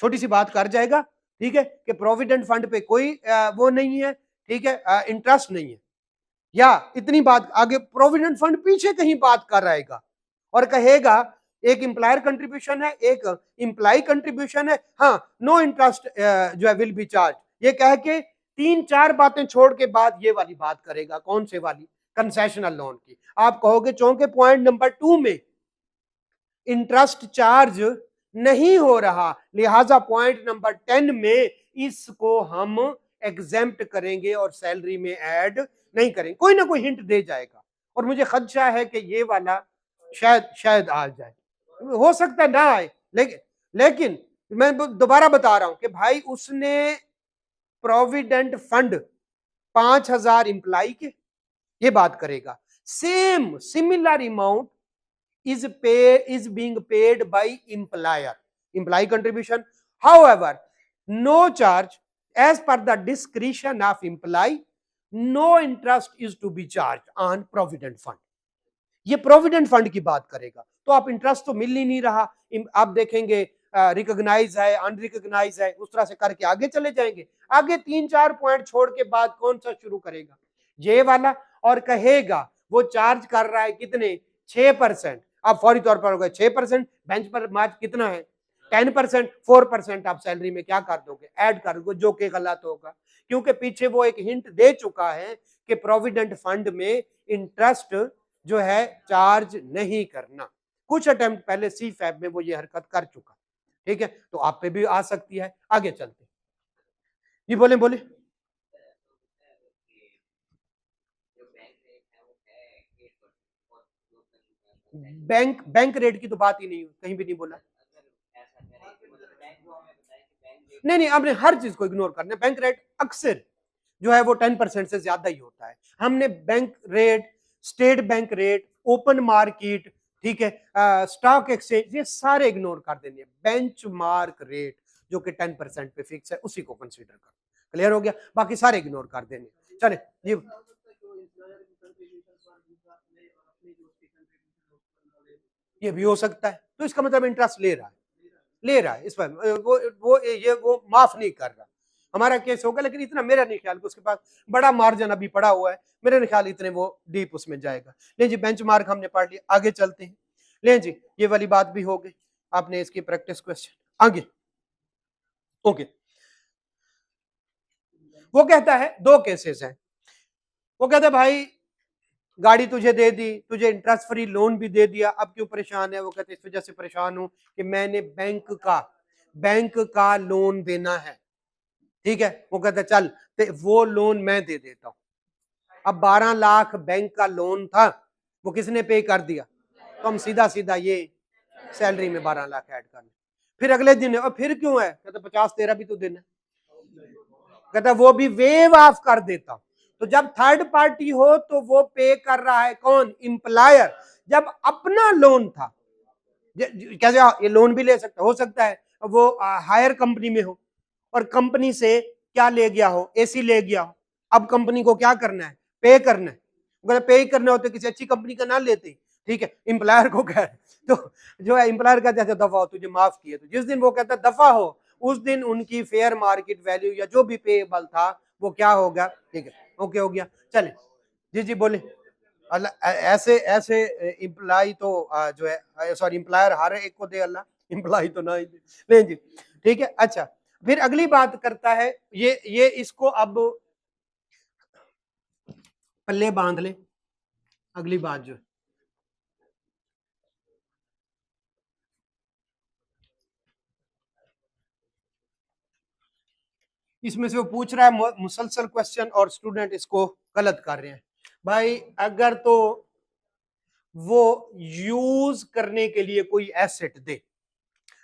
छोटी सी बात कर जाएगा। ठीक है कि प्रोविडेंट फंड पे कोई वो नहीं है, ठीक है, इंटरेस्ट नहीं है। या इतनी बात आगे प्रोविडेंट फंड पीछे कहीं बात कर रहेगा और कहेगा एक इंप्लायर कंट्रीब्यूशन है, एक इंप्लाई कंट्रीब्यूशन है, हाँ नो इंटरेस्ट जो है विल बी चार्ज, ये कह के 3-4 बातें छोड़ के बाद ये वाली बात करेगा। कौन से वाली? कंसेशनल लोन की। आप कहोगे चौके पॉइंट नंबर 2 में इंटरेस्ट चार्ज नहीं हो रहा, लिहाजा पॉइंट नंबर 10 में इसको हम एग्जेम्प्ट करेंगे और सैलरी में ऐड नहीं करेंगे। कोई ना कोई हिंट दे जाएगा और मुझे खदशा है कि ये वाला शायद आ जाए, हो सकता है ना आए, लेकिन मैं दोबारा बता रहा हूं कि भाई उसने प्रोविडेंट फंड 5,000 इंप्लाई के, ये बात करेगा। Same similar amount is being paid by employer, employee contribution, however no charge as per the discretion of employee, no interest is to be charged on provident fund। ये provident fund की बात करेगा तो आप इंटरेस्ट तो मिल ही नहीं रहा, आप देखेंगे रिकॉग्नाइज है, अनरिकॉग्नाइज है, उस तरह से करके आगे चले जाएंगे। आगे 3-4 पॉइंट छोड़ के बाद कौन सा शुरू करेगा? ये वाला, और कहेगा वो चार्ज कर रहा है कितने? 6%। आप फौरी तौर पर होगा 6%, बेंच पर मार्च कितना है? 10%, 4% आप सैलरी में क्या कर दोगे? ऐड कर दोगे, जो कि गलत होगा क्योंकि पीछे वो एक हिंट दे चुका है कि प्रोविडेंट फंड में इंटरेस्ट जो है चार्ज नहीं करना। कुछ अटेम्प्ट पहले CFAB में वो ये हरकत कर चुका। ठीक है, तो आप पे भी आ सकती है। आगे चलते जी, बोले बैंक रेट की तो बात ही नहीं, कहीं भी नहीं बोला। नहीं, आपने हर चीज को इग्नोर करना है। बैंक रेट अक्सर जो है वो 10% से ज्यादा ही होता है। हमने bank rate, state bank rate, open market, ठीक है, स्टॉक एक्सचेंज, ये सारे इग्नोर कर देने। बेंचमार्क रेट जो कि 10% पे फिक्स है उसी को कंसीडर कर। क्लियर हो गया? बाकी सारे इग्नोर कर देने। चले जी, ये भी हो सकता है, तो इसका मतलब इंटरेस्ट ले रहा है इस पर, वो माफ नहीं कर रहा। हमारा केस होगा, लेकिन इतना मेरा नहीं ख्याल कि उसके पास बड़ा मार्जिन अभी पड़ा हुआ है, मेरे नहीं ख्याल इतने वो डीप उसमें जाएगा। ले जी, बेंचमार्क हमने पढ़ लिया, आगे चलते हैं। ले जी, ये वाली बात भी हो गई, आपने इसकी प्रैक्टिस क्वेश्चन। आगे ओके, वो कहता है 2 केसेस हैं। वो कहता है भाई गाड़ी तुझे दे दी, तुझे इंटरेस्ट फ्री लोन भी दे दिया, अब क्यों परेशान है? वो कहते इस वजह से परेशान हूं कि मैंने बैंक का लोन देना है। ठीक है, वो कहता चल वो लोन मैं दे देता हूं। अब 12 लाख बैंक का लोन था, वो किसने पे कर दिया? तो हम सीधा ये सैलरी में 12 लाख ऐड कर ले। फिर अगले दिन और फिर क्यों है? कहता 50 तेरा भी तो देना। कहता वो भी वेव ऑफ कर देता हूं। तो जब थर्ड पार्टी हो तो वो पे कर रहा है कौन? इंप्लायर। जब अपना लोन था कैसे ये लोन भी ले सकता, हो सकता है वो हायर कंपनी में हो और कंपनी से क्या ले गया हो, एसी ले गया हो। अब कंपनी को क्या करना है, पे करना है। अगर पे करना हो तो किसी अच्छी कंपनी का नाम लेते, ठीक है, एम्प्लॉयर को कह, तो जो है एम्प्लॉयर कहते हैं दफा हो, तुझे माफ किया। तो जिस दिन वो कहता दफा हो, उस दिन उनकी फेयर मार्केट वैल्यू या जो भी पेएबल था वो क्या होगा, ठीक है, ओके हो गया। चले जी जी बोले। अल्लाह ऐसे ऐसे इम्प्लाई तो जो है, सॉरी एम्प्लॉयर हर एक को दे अल्लाह, इम्प्लाई तो ना ही दे। नहीं जी ठीक है। अच्छा फिर अगली बात करता है, ये इसको अब पल्ले बांध ले। अगली बात जो इसमें से वो पूछ रहा है मुसलसल क्वेश्चन और स्टूडेंट इसको गलत कर रहे हैं। भाई अगर तो वो यूज करने के लिए कोई एसेट दे,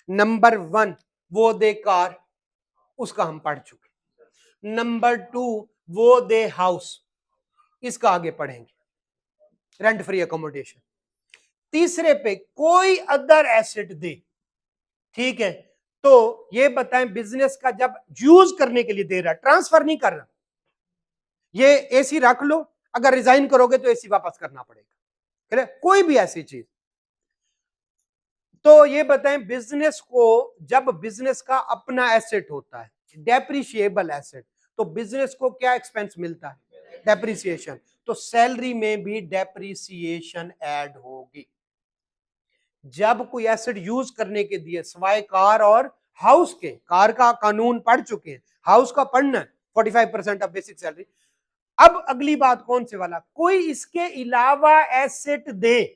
नंबर 1 वो दे कार, उसका हम पढ़ चुके। नंबर 2 वो दे हाउस, इसका आगे पढ़ेंगे, रेंट फ्री अकोमोडेशन। तीसरे पे कोई अदर एसेट दे, ठीक है, तो ये बताएं बिजनेस का जब यूज करने के लिए दे रहा है, ट्रांसफर नहीं कर रहा, ये एसी रख लो, अगर रिजाइन करोगे तो एसी वापस करना पड़ेगा, कोई भी ऐसी चीज। तो ये बताएं बिजनेस को जब बिजनेस का अपना एसेट होता है, डेप्रिशिएबल एसेट, तो बिजनेस को क्या एक्सपेंस मिलता है, डेप्रिसिएशन। तो सैलरी में भी डेप्रिसिएशन ऐड होगी। जब कोई एसेट यूज करने के दिए, सवाए कार और हाउस के, कार का कानून पढ़ चुके हैं, हाउस का पढ़ना है, 45% ऑफ बेसिक सैलरी। अब अगली बात कौन से वाला, कोई इसके अलावा एसेट दे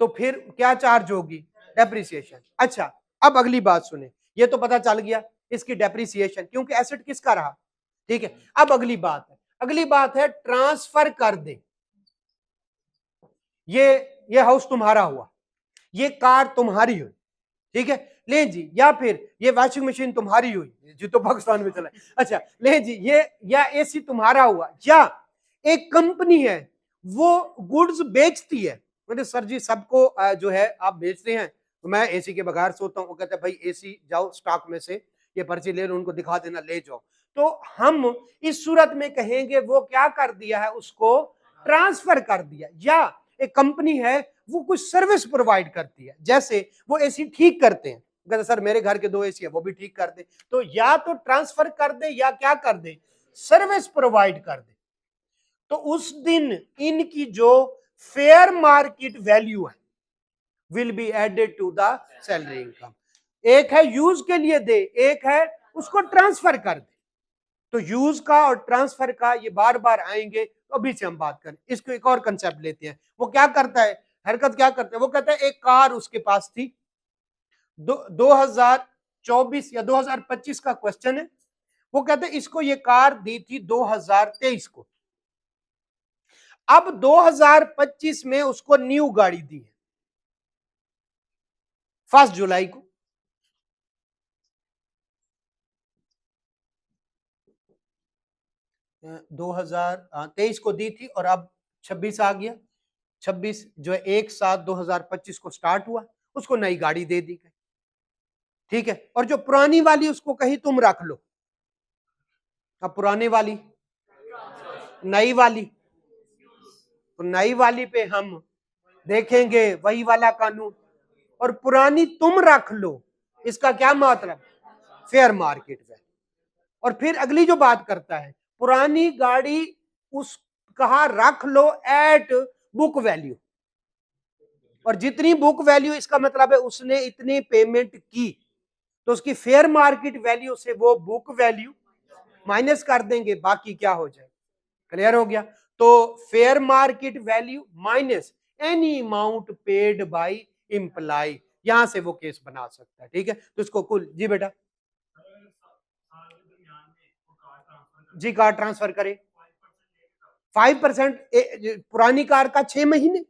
तो फिर क्या चार्ज होगी, डेप्रिसिएशन। अच्छा अब अगली बात सुने, ये तो पता चल गया इसकी डेप्रिसिएशन, क्योंकि एसेट किसका रहा, ठीक है। अब अगली बात है ट्रांसफर कर दे। ये हाउस तुम्हारा हुआ, ये कार तुम्हारी हुई, ठीक है, ले जी, या फिर ये वॉशिंग मशीन तुम्हारी हुई, जो तो पाकिस्तान में चला है, अच्छा ले जी, ये या एसी तुम्हारा हुआ, या एक कंपनी है वो गुड्स बेचती है, मतलब सर जी सबको जो है आप बेचते हैं, तो मैं एसी के बगैर सोता हूँ, वो कहते हैं भाई एसी जाओ स्टॉक में से ये पर्ची ले लो, उनको दिखा देना ले जाओ। तो हम इस सूरत में कहेंगे वो क्या कर दिया है, उसको ट्रांसफर कर दिया। या एक कंपनी है वो कुछ सर्विस प्रोवाइड करती है, जैसे वो एसी ठीक करते हैं, कहते सर मेरे घर के 2 एसी है वो भी ठीक कर दे, तो या तो ट्रांसफर कर दे या क्या कर दे, सर्विस प्रोवाइड कर दे। तो उस दिन इनकी जो फेयर मार्केट वैल्यू है will be added to the salary income. एक है यूज के लिए दे, एक है उसको ट्रांसफर कर दे। तो यूज का और ट्रांसफर का ये बार बार आएंगे, तो अभी से हम बात करें। इसको एक और कंसेप्ट लेते हैं, वो क्या करता है, हरकत क्या करता है, वो कहता है एक कार उसके पास थी, 2024 या 2025 का क्वेश्चन है, वो कहते हैं इसको ये कार दी थी 2023 को, अब 2025 में उसको न्यू गाड़ी दी है 1 जुलाई को। अ, 2023 को दी थी और अब 26 आ गया, 26 जो है 1/7/2025 को स्टार्ट हुआ, उसको नई गाड़ी दे दी गई, ठीक है। और जो पुरानी वाली उसको कही तुम रख लो, अब पुराने वाली नई वाली, तो नई वाली पे हम देखेंगे वही वाला कानून, और पुरानी तुम रख लो, इसका क्या मतलब, फेयर मार्केट वैल्यू। और फिर अगली जो बात करता है, पुरानी गाड़ी उस कहा रख लो एट बुक वैल्यू, और जितनी बुक वैल्यू इसका मतलब है उसने इतनी पेमेंट की, तो उसकी फेयर मार्केट वैल्यू से वो बुक वैल्यू माइनस कर देंगे, बाकी क्या हो जाए, क्लियर हो गया। तो fair market value minus any amount paid by employee, यहां से वो केस बना सकता है, ठीक है। तो इसको कुल जी बेटा जी कार ट्रांसफर करे 5%, पुरानी कार का 6 महीने,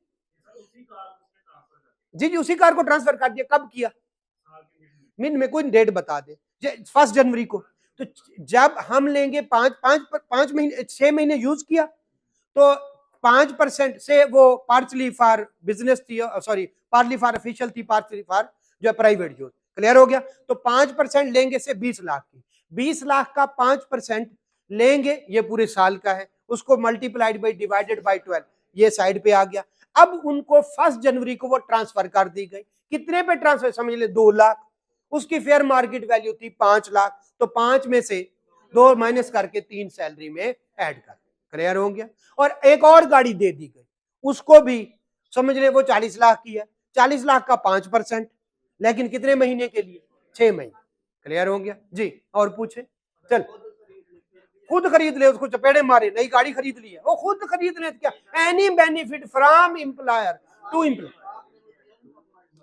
जी जी उसी कार को ट्रांसफर कर दिया, कब किया, मिन में कोई डेट बता दे, 1 जनवरी को। तो जब हम लेंगे 5 महीने 6 महीने यूज किया, तो 5% से वो पार्टली फॉर बिजनेस थी, सॉरी पार्टली फॉर ऑफिशियल थी, पार्टली फॉर जो प्राइवेट यूज। क्लियर हो गया? तो 5% लेंगे से 20 लाख की, 20 लाख का 5% लेंगे, ये पूरे साल का है, उसको मल्टीप्लाइड बाई डिवाइडेड बाई 12, ये साइड पे आ गया। अब उनको 1 जनवरी को वो ट्रांसफर कर दी गई। कितने पे ट्रांसफर? समझ ले 2 लाख। उसकी फेयर मार्केट वैल्यू थी 5 लाख, तो 5 में से 2 माइनस करके 3 सैलरी में ऐड कर। क्लियर हो गया? और एक और गाड़ी दे दी गई, उसको भी समझ ले वो 40 लाख की है, 40 लाख का 5%, लेकिन कितने महीने के लिए? 6 महीने। क्लियर हो गया जी? और पूछे? चल, खुद खरीद ले, उसको चपेड़े मारे, नई गाड़ी खरीद ली है, वो खुद खरीद ले, क्या any benefit from employer to employee,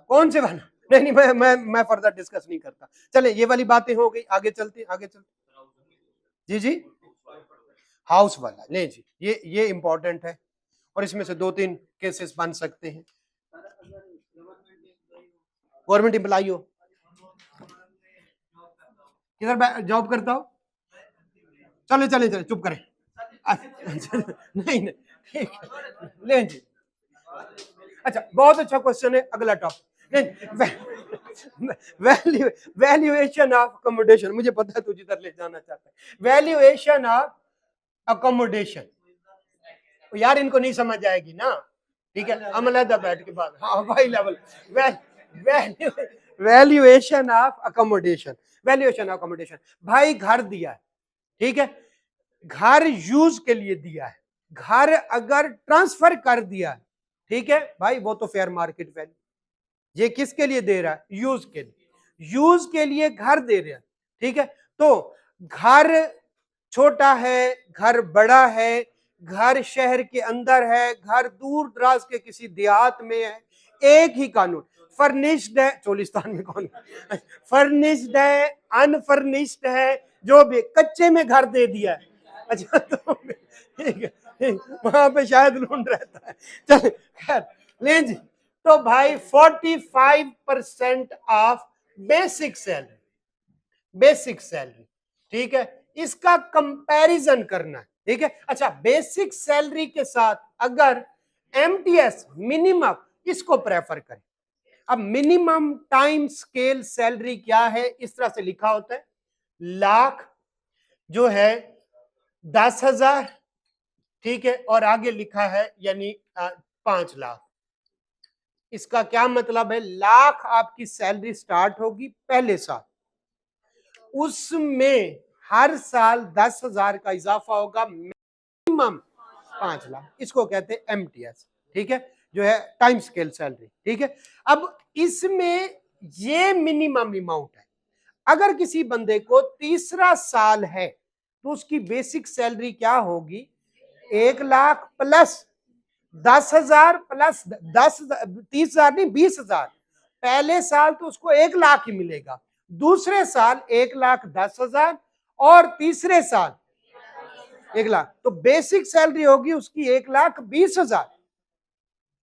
कौन से वाला? नहीं, मैं फर्दर डिस्कस नहीं करता। चले, ये वाली बातें हो गई, आगे चलते। जी जी, हाउस वाला ले जी, ये इंपॉर्टेंट है, और इसमें से 2-3 केसेस बन सकते हैं। गवर्नमेंट एम्प्लॉय हो, किधर जॉब करता हो? चले चुप करें। नहीं, ठीक है, ले जी। अच्छा, बहुत अच्छा क्वेश्चन है, अगला टॉपिक। वैल्यूएशन ऑफ अकोमोडेशन, मुझे पता है तू जिधर ले जाना चाहता है। वैल्यूएशन ऑफ अकोमोडेशन, यार इनको नहीं समझ आएगी ना, ठीक है, अमलदा बैठ के बाद, हाँ भाई level. Valuation of accommodation, valuation of accommodation, भाई घर दिया है, ठीक है, घर यूज के लिए दिया है, घर अगर ट्रांसफर कर दिया है, ठीक है भाई, वो तो फेयर मार्केट वैल्यू। ये किसके लिए दे रहा है? यूज के लिए, यूज के लिए घर दे रहा है, ठीक है। तो घर छोटा है, घर बड़ा है, घर शहर के अंदर है, घर दूर दराज के किसी देहात में है, एक ही कानून, फर्निश्ड है, चोलिस्तान में कौन, फर्निश्ड है, अनफर्निश्ड है, जो भी कच्चे में घर दे दिया है। अच्छा, तो ठीक है, वहां पे शायद लूंड रहता है। चल खैर, ले जी, तो भाई 45% of basic salary, basic salary, ठीक है, इसका कंपैरिजन करना है, ठीक है। अच्छा, बेसिक सैलरी के साथ अगर एमटीएस मिनिमम, इसको प्रेफर करें। अब मिनिमम टाइम स्केल सैलरी क्या है? इस तरह से लिखा होता है, लाख जो है 10,000, ठीक है, और आगे लिखा है यानी 5 लाख। इसका क्या मतलब है? लाख आपकी सैलरी स्टार्ट होगी पहले साल, उसमें हर साल 10,000 का इजाफा होगा, मिनिमम 5 लाख, इसको कहते हैं एमटीएस, ठीक है, जो है टाइम स्केल सैलरी, ठीक है। अब इसमें ये मिनिमम अमाउंट है। अगर किसी बंदे को तीसरा साल है तो उसकी बेसिक सैलरी क्या होगी? 1 लाख प्लस 10,000 प्लस 10, 30,000 नहीं, 20,000। पहले साल तो उसको 1 लाख ही मिलेगा, दूसरे साल 1,10,000, और तीसरे साल 1 लाख। तो बेसिक सैलरी होगी उसकी 1,20,000,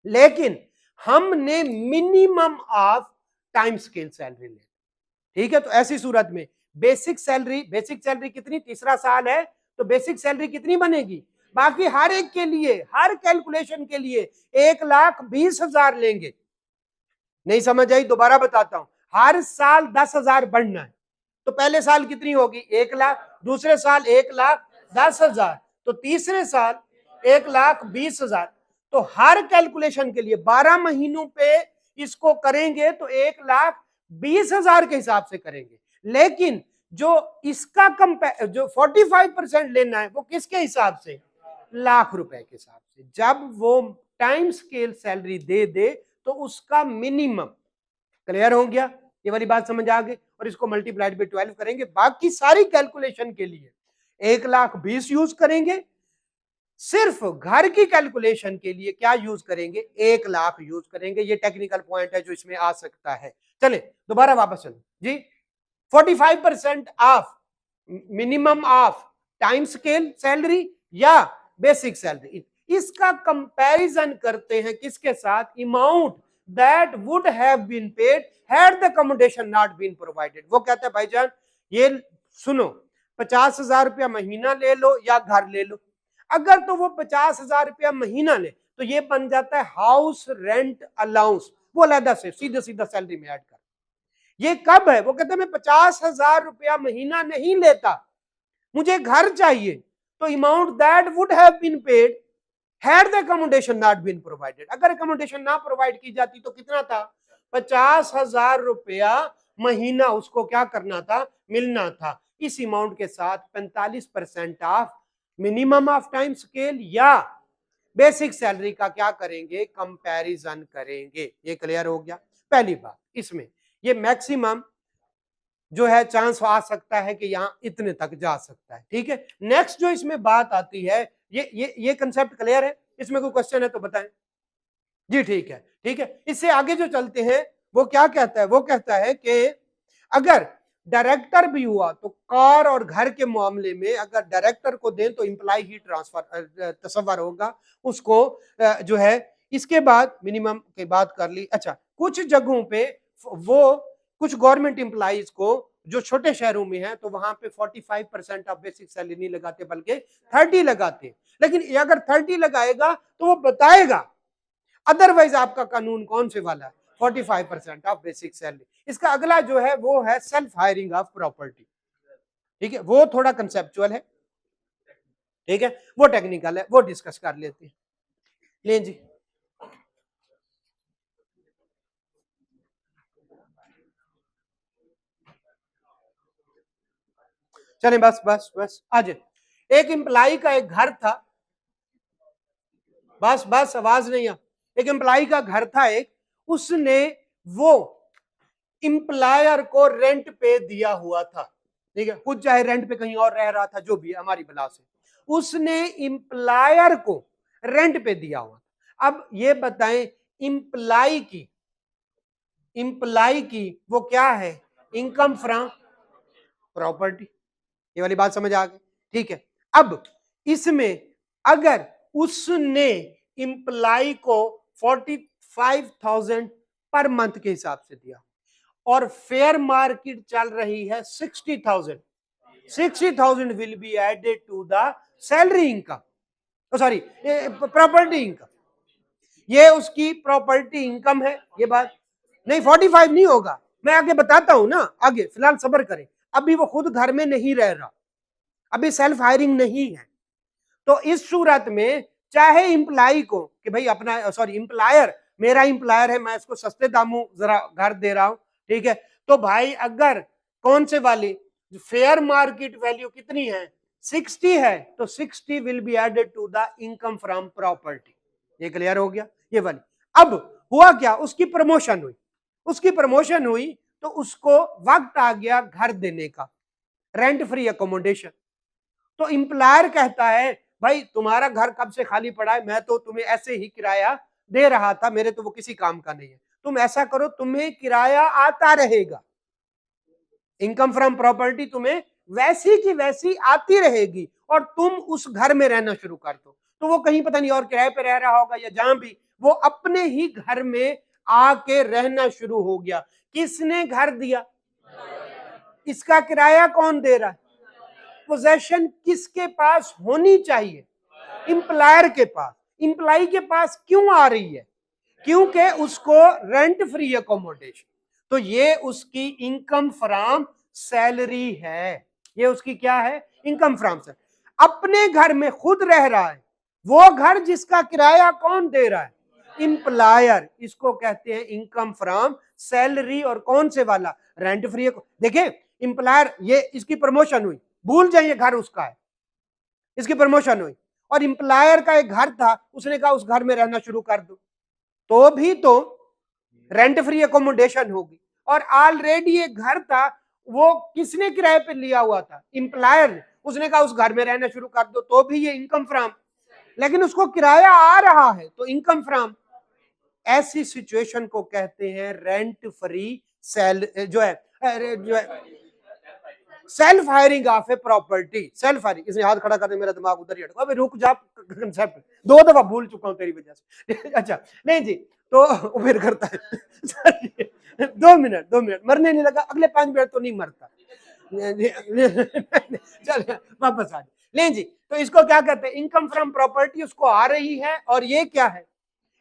लेकिन हमने minimum of time scale salary ले, ठीक है। तो ऐसी सूरत में बेसिक सैलरी कितनी? तीसरा साल है तो बेसिक सैलरी कितनी बनेगी? बाकी हर एक के लिए, हर कैलकुलेशन के लिए 1,20,000 लेंगे। नहीं समझ आई? दोबारा बताता हूं, हर साल 10,000 बढ़ना है, तो पहले साल कितनी होगी? 1 लाख, दूसरे साल 1,10,000, तो तीसरे साल 1,20,000। तो हर कैलकुलेशन के लिए 12 महीनों पे इसको करेंगे तो 1,20,000 के हिसाब से करेंगे, लेकिन जो इसका जो 45% लेना है वो किसके हिसाब से? लाख रुपए के हिसाब से। जब वो टाइम स्केल सैलरी दे दे तो उसका मिनिमम, क्लियर हो गया? ये वाली बात समझ आ गई? और इसको मल्टीप्लाइड बाई 12 करेंगे, बाकी सारी कैलकुलेशन के लिए 1,20,000 यूज करेंगे, सिर्फ घर की कैलकुलेशन के लिए क्या यूज करेंगे? 1 लाख यूज करेंगे। ये टेक्निकल पॉइंट है जो इसमें आ सकता है। चले दोबारा वापस चलो जी। 45% of minimum of time scale salary या बेसिक सैलरी, इसका कंपैरिजन करते हैं किसके साथ? Amount that would have been paid had the accommodation not been provided. वो कहता है भाईजान ये सुनो, 50,000 रुपया महीना ले लो या घर ले लो, अगर तो वो 50,000 रुपया महीना ले तो ये बन जाता है हाउस रेंट अलाउंस, वो अलग से सीधे सीधा सैलरी में ऐड कर। ये कब है? वो कहते हैं मैं 50,000 रुपया महीना नहीं लेता, मुझे घर चाहिए, तो amount that would have been paid had the accommodation not been provided. अगर अकोमोडेशन ना प्रोवाइड की जाती तो कितना था? 50,000 रुपया महीना उसको क्या करना था? मिलना था। इस अमाउंट के साथ 45% of minimum of time scale या बेसिक सैलरी का क्या करेंगे? कंपैरिजन करेंगे। ये क्लियर हो गया? पहली बात, इसमें ये मैक्सिमम जो है चांस आ सकता है कि यहाँ इतने तक जा सकता है। ठीक है, नेक्स्ट जो इसमें बात आती है, ये कंसेप्ट क्लियर है? इसमें कोई क्वेश्चन है तो बताएं जी। ठीक है, ठीक है, इससे आगे जो चलते हैं वो क्या कहता है? वो कहता है कि अगर डायरेक्टर भी हुआ तो कार और घर के मामले में अगर डायरेक्टर को दें तो इंप्लाई ही ट्रांसफर तस्वर होगा उसको जो है। इसके बाद मिनिमम की बात कर ली। अच्छा, कुछ जगहों पे वो कुछ गवर्नमेंट एम्प्लॉइज को जो छोटे शहरों में है तो वहां पे 45% ऑफ बेसिक सैलरी नहीं लगाते बल्कि 30 लगाते। लेकिन अगर 30 लगाएगा तो वो बताएगा, अदरवाइज आपका कानून कौन से वाला है? 45% ऑफ बेसिक सैलरी। इसका अगला जो है वो है सेल्फ हायरिंग ऑफ प्रॉपर्टी। ठीक है, वो थोड़ा कंसेप्चुअल है, ठीक है, वो टेक्निकल है, वो डिस्कस कर लेते हैं। ले जी, चलें बस बस बस आज एक एम्प्लाई का एक घर था, बस बस आवाज नहीं आ। एक एम्प्लाई का घर था एक, उसने वो एम्प्लॉयर को रेंट पे दिया हुआ था। ठीक है, खुद चाहे रेंट पे कहीं और रह रहा था, जो भी है हमारी बला से, उसने एम्प्लॉयर को रेंट पे दिया हुआ। अब ये बताएं एम्प्लाई की वो क्या है? Income from property. ये वाली बात समझ आ गई? ठीक है, अब इसमें अगर उसने एम्प्लॉय को 45,000 पर मंथ के हिसाब से दिया और फेयर मार्केट चल रही है 60,000 will be added to the salary income, sorry property income. ये उसकी प्रॉपर्टी इनकम है। ये बात नहीं, 45 नहीं होगा, मैं आगे बताता हूं ना, आगे फिलहाल सब्र करें। अभी वो खुद घर में नहीं रह रहा, अभी सेल्फ हायरिंग नहीं है, तो इस सूरत में चाहे एम्प्लॉय को कि भाई अपना सॉरी एम्प्लॉयर मेरा एम्प्लॉयर है, मैं इसको सस्ते दामों जरा घर दे रहा हूं, ठीक है, तो भाई अगर कौन से वाली फेयर मार्केट वैल्यू कितनी है? 60 है, तो 60 will be added to the income from property. ये क्लियर हो गया? ये वाली। अब हुआ क्या? उसकी प्रमोशन हुई तो उसको वक्त आ गया घर देने का, रेंट फ्री अकोमोडेशन। तो एम्प्लॉयर कहता है भाई तुम्हारा घर कब से खाली पड़ा है, मैं तो तुम्हें ऐसे ही किराया दे रहा था, मेरे तो वो किसी काम का नहीं है, तुम ऐसा करो तुम्हें किराया आता रहेगा, इनकम फ्रॉम प्रॉपर्टी तुम्हें वैसी की वैसी आती रहेगी और तुम उस घर में रहना शुरू कर दो। तो वो कहीं पता नहीं और किराए पे रह रहा होगा या जहां भी, वो अपने ही घर में आके रहना शुरू हो गया। किसने घर दिया? इसका किराया कौन दे रहा है? पोजेशन किसके पास होनी चाहिए? एम्प्लॉयर के पास। एम्प्लॉय के पास क्यों आ रही है? क्योंकि उसको रेंट फ्री अकोमोडेशन। तो ये उसकी इनकम फ्रॉम सैलरी है। ये उसकी क्या है? Income from salary. अपने घर में खुद रह रहा है, वो घर जिसका किराया कौन दे रहा है? एम्प्लॉयर। इसको कहते हैं इनकम फ्रॉम सैलरी। और कौन से वाला? Rent free. देखिए एम्प्लॉयर, ये इसकी प्रमोशन हुई, भूल जाइए घर उसका है, इसकी प्रमोशन हुई और एम्प्लॉयर का एक घर था, उसने कहा उस घर में रहना शुरू कर दो, तो भी तो रेंट फ्री अकोमोडेशन होगी। और ऑलरेडी एक घर था, वो किसने किराए पे लिया हुआ था? एम्प्लॉयर ने। उसने कहा उस घर में रहना शुरू कर दो, तो भी ये इनकम फ्रॉम, लेकिन उसको किराया आ रहा है तो इनकम फ्रॉम। ऐसी सिचुएशन को कहते हैं रेंट फ्री सेल जो है self hiring of a property. Self hiring, इसने हाथ खड़ा कर दिया, मेरा दिमाग उधर ही हट गया। अबे रुक जा, कंसेप्ट 2 दफा भूल चुका हूं तेरी वजह से। अच्छा नहीं जी, तो फिर करता है 2 मिनट मरने नहीं लगा, अगले 5 मिनट तो नहीं मरता। चल वापस आ लें जी, तो इसको क्या कहते हैं, इनकम फ्रॉम प्रॉपर्टी उसको आ रही है, और ये क्या है,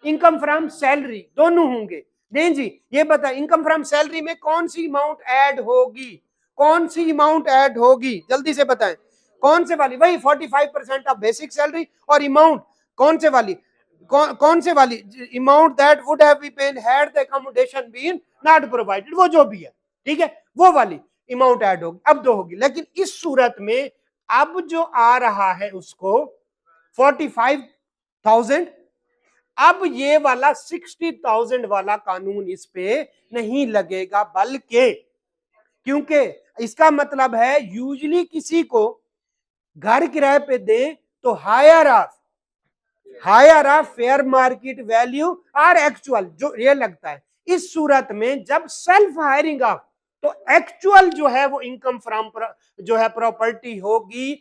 इनकम फ्रॉम सैलरी, दोनों होंगे। नहीं जी, ये बता इनकम फ्रॉम सैलरी में कौन सी अमाउंट ऐड होगी, कौन सी अमाउंट ऐड होगी, जल्दी से बताएं, कौन से वाली, वही 45% ऑफ बेसिक सैलरी, और अमाउंट कौन से वाली, कौन से वाली, amount that would have been paid had the accommodation been not provided, वो जो भी है, ठीक है, वो वाली अमाउंट ऐड होगी, अब दो होगी। लेकिन इस सूरत में अब जो आ रहा है उसको 45,000, अब ये वाला 60,000 वाला कानून इस पे नहीं लगेगा, बल्कि क्योंकि इसका मतलब है यूजली किसी को घर किराए पे दे तो higher of fair market value और एक्चुअल जो ये लगता है। इस सूरत में जब सेल्फ हायरिंग ऑफ, तो एक्चुअल जो है वो इनकम फ्रॉम जो है प्रॉपर्टी होगी,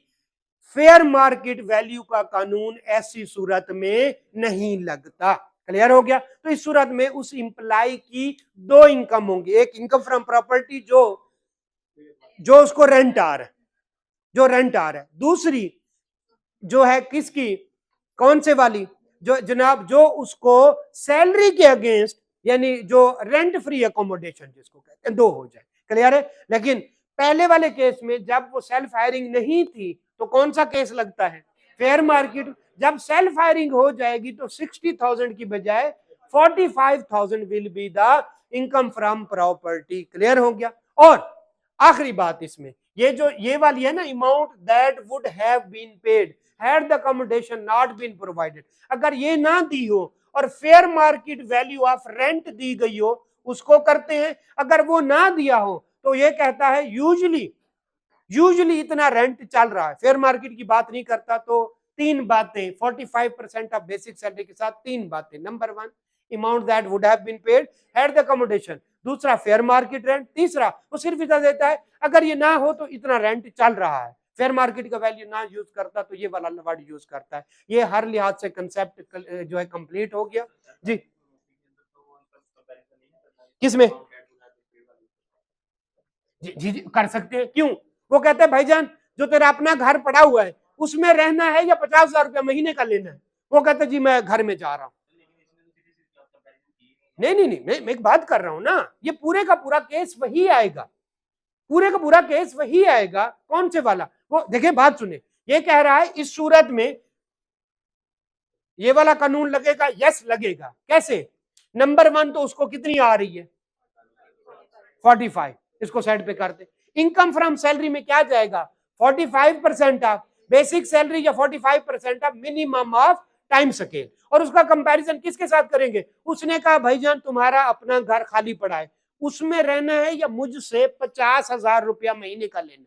फेयर मार्केट वैल्यू का कानून ऐसी सूरत में नहीं लगता। क्लियर हो गया? तो इस सूरत में उस इंप्लाई की दो इनकम होंगी, एक इनकम फ्रॉम प्रॉपर्टी जो उसको रेंट आ रहा है, जो रेंट आ रहा है, दूसरी जो है किसकी, कौन से वाली, जो जनाब जो उसको सैलरी के अगेंस्ट, यानी जो रेंट फ्री अकोमोडेशन जिसको कहते हैं, दो हो जाए। क्लियर है? लेकिन पहले वाले केस में जब वो सेल्फ हायरिंग नहीं थी तो कौन सा केस लगता है, फेयर मार्केट। जब सेल्फ हायरिंग हो जाएगी तो 60,000 की बजाय 45,000 will be the income from property. Clear हो गया? और आखिरी बात इसमें, ये वाली है ना, amount that would have been paid had the accommodation not been provided, अगर ये ना दी हो और fair market value of rent दी गई हो, उसको करते हैं। अगर वो ना दिया हो तो ये कहता है यूजुअली इतना रेंट चल रहा है, फेयर मार्केट की बात नहीं करता। तो तीन बातें 45% ऑफ बेसिक सैलरी के साथ, तीन बातें, number 1 amount that would have been paid had the accommodation, दूसरा फेयर मार्केट रेंट, तीसरा वो सिर्फ इतना देता है अगर ये ना हो तो इतना रेंट चल रहा है, फेयर मार्केट का वैल्यू ना यूज करता तो ये वाला वर्ड यूज करता है। ये हर लिहाज से कंसेप्ट जो है कंप्लीट हो गया जी। किसमें जी, जी कर सकते हैं, क्यों? वो कहते हैं भाईजान जो तेरा अपना घर पड़ा हुआ है उसमें रहना है या 50,000 रुपया महीने का लेना है, वो कहते जी मैं घर में जा रहा हूं। नहीं, मैं एक बात कर रहा हूं ना, ये पूरे का पूरा केस वही आएगा, पूरे का पूरा केस वही आएगा। कौन से वाला? वो देखिए, बात सुने, ये कह रहा है इस सूरत में ये वाला कानून लगेगा, यस लगेगा। कैसे? नंबर 1 तो उसको कितनी आ रही है, 45, इसको साइड पे करते। इनकम फ्रॉम सैलरी में क्या जाएगा, 45% ऑफ बेसिक सैलरी या 45% of minimum of time scale. और उसका कंपैरिजन किसके साथ करेंगे? उसने कहा भाईजान तुम्हारा अपना घर खाली पड़ा है, उसमें रहना है या मुझसे 50,000 रुपया महीने का लेना।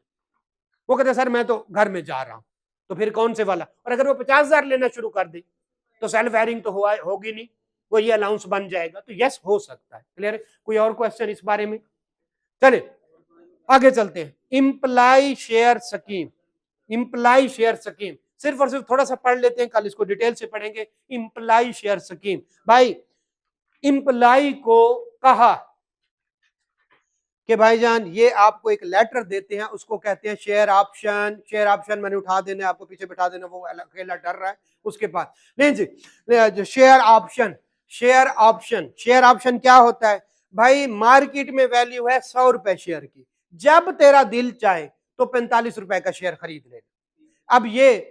वो कहते सर मैं तो घर में जा रहा हूं, तो फिर कौन से वाला? और अगर वो 50,000 लेना शुरू कर दे तो सेल्फ हायरिंग तो होगी नहीं, वो ये अलाउंस बन जाएगा। तो यस हो सकता है। क्लियर? कोई और क्वेश्चन इस बारे में? चले आगे चलते हैं। Imply share scheme, imply share scheme सिर्फ और सिर्फ थोड़ा सा पढ़ लेते हैं, कल इसको डिटेल से पढ़ेंगे। इम्प्लाई शेयर स्कीम, भाई इम्प्लाई को कहा कि भाईजान ये आपको एक लेटर देते हैं, उसको कहते हैं शेयर ऑप्शन। शेयर ऑप्शन मैंने उठा देना, आपको पीछे बैठा देना, वो अकेला डर रहा है उसके पास। नहीं जी, share option, share option, share option क्या होता है भाई? मार्केट में वैल्यू है 100 रुपए शेयर की, जब तेरा दिल चाहे तो 45 रुपए का शेयर खरीद लेना। अब ये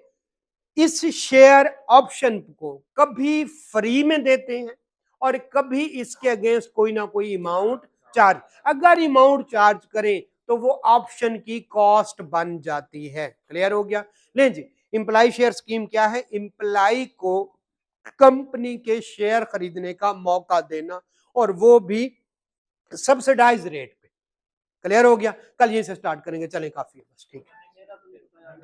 इस शेयर ऑप्शन को कभी फ्री में देते हैं और कभी इसके अगेंस्ट कोई ना कोई अमाउंट चार्ज। अगर अमाउंट चार्ज करें तो वो ऑप्शन की कॉस्ट बन जाती है। क्लियर हो गया? ले जी, इंप्लाई शेयर स्कीम क्या है? इंप्लाई को कंपनी के शेयर खरीदने का मौका देना, और वो भी सब्सिडाइज रेट पे। क्लियर हो गया? कल यहीं से स्टार्ट करेंगे। चलें, काफी है बस, ठीक है।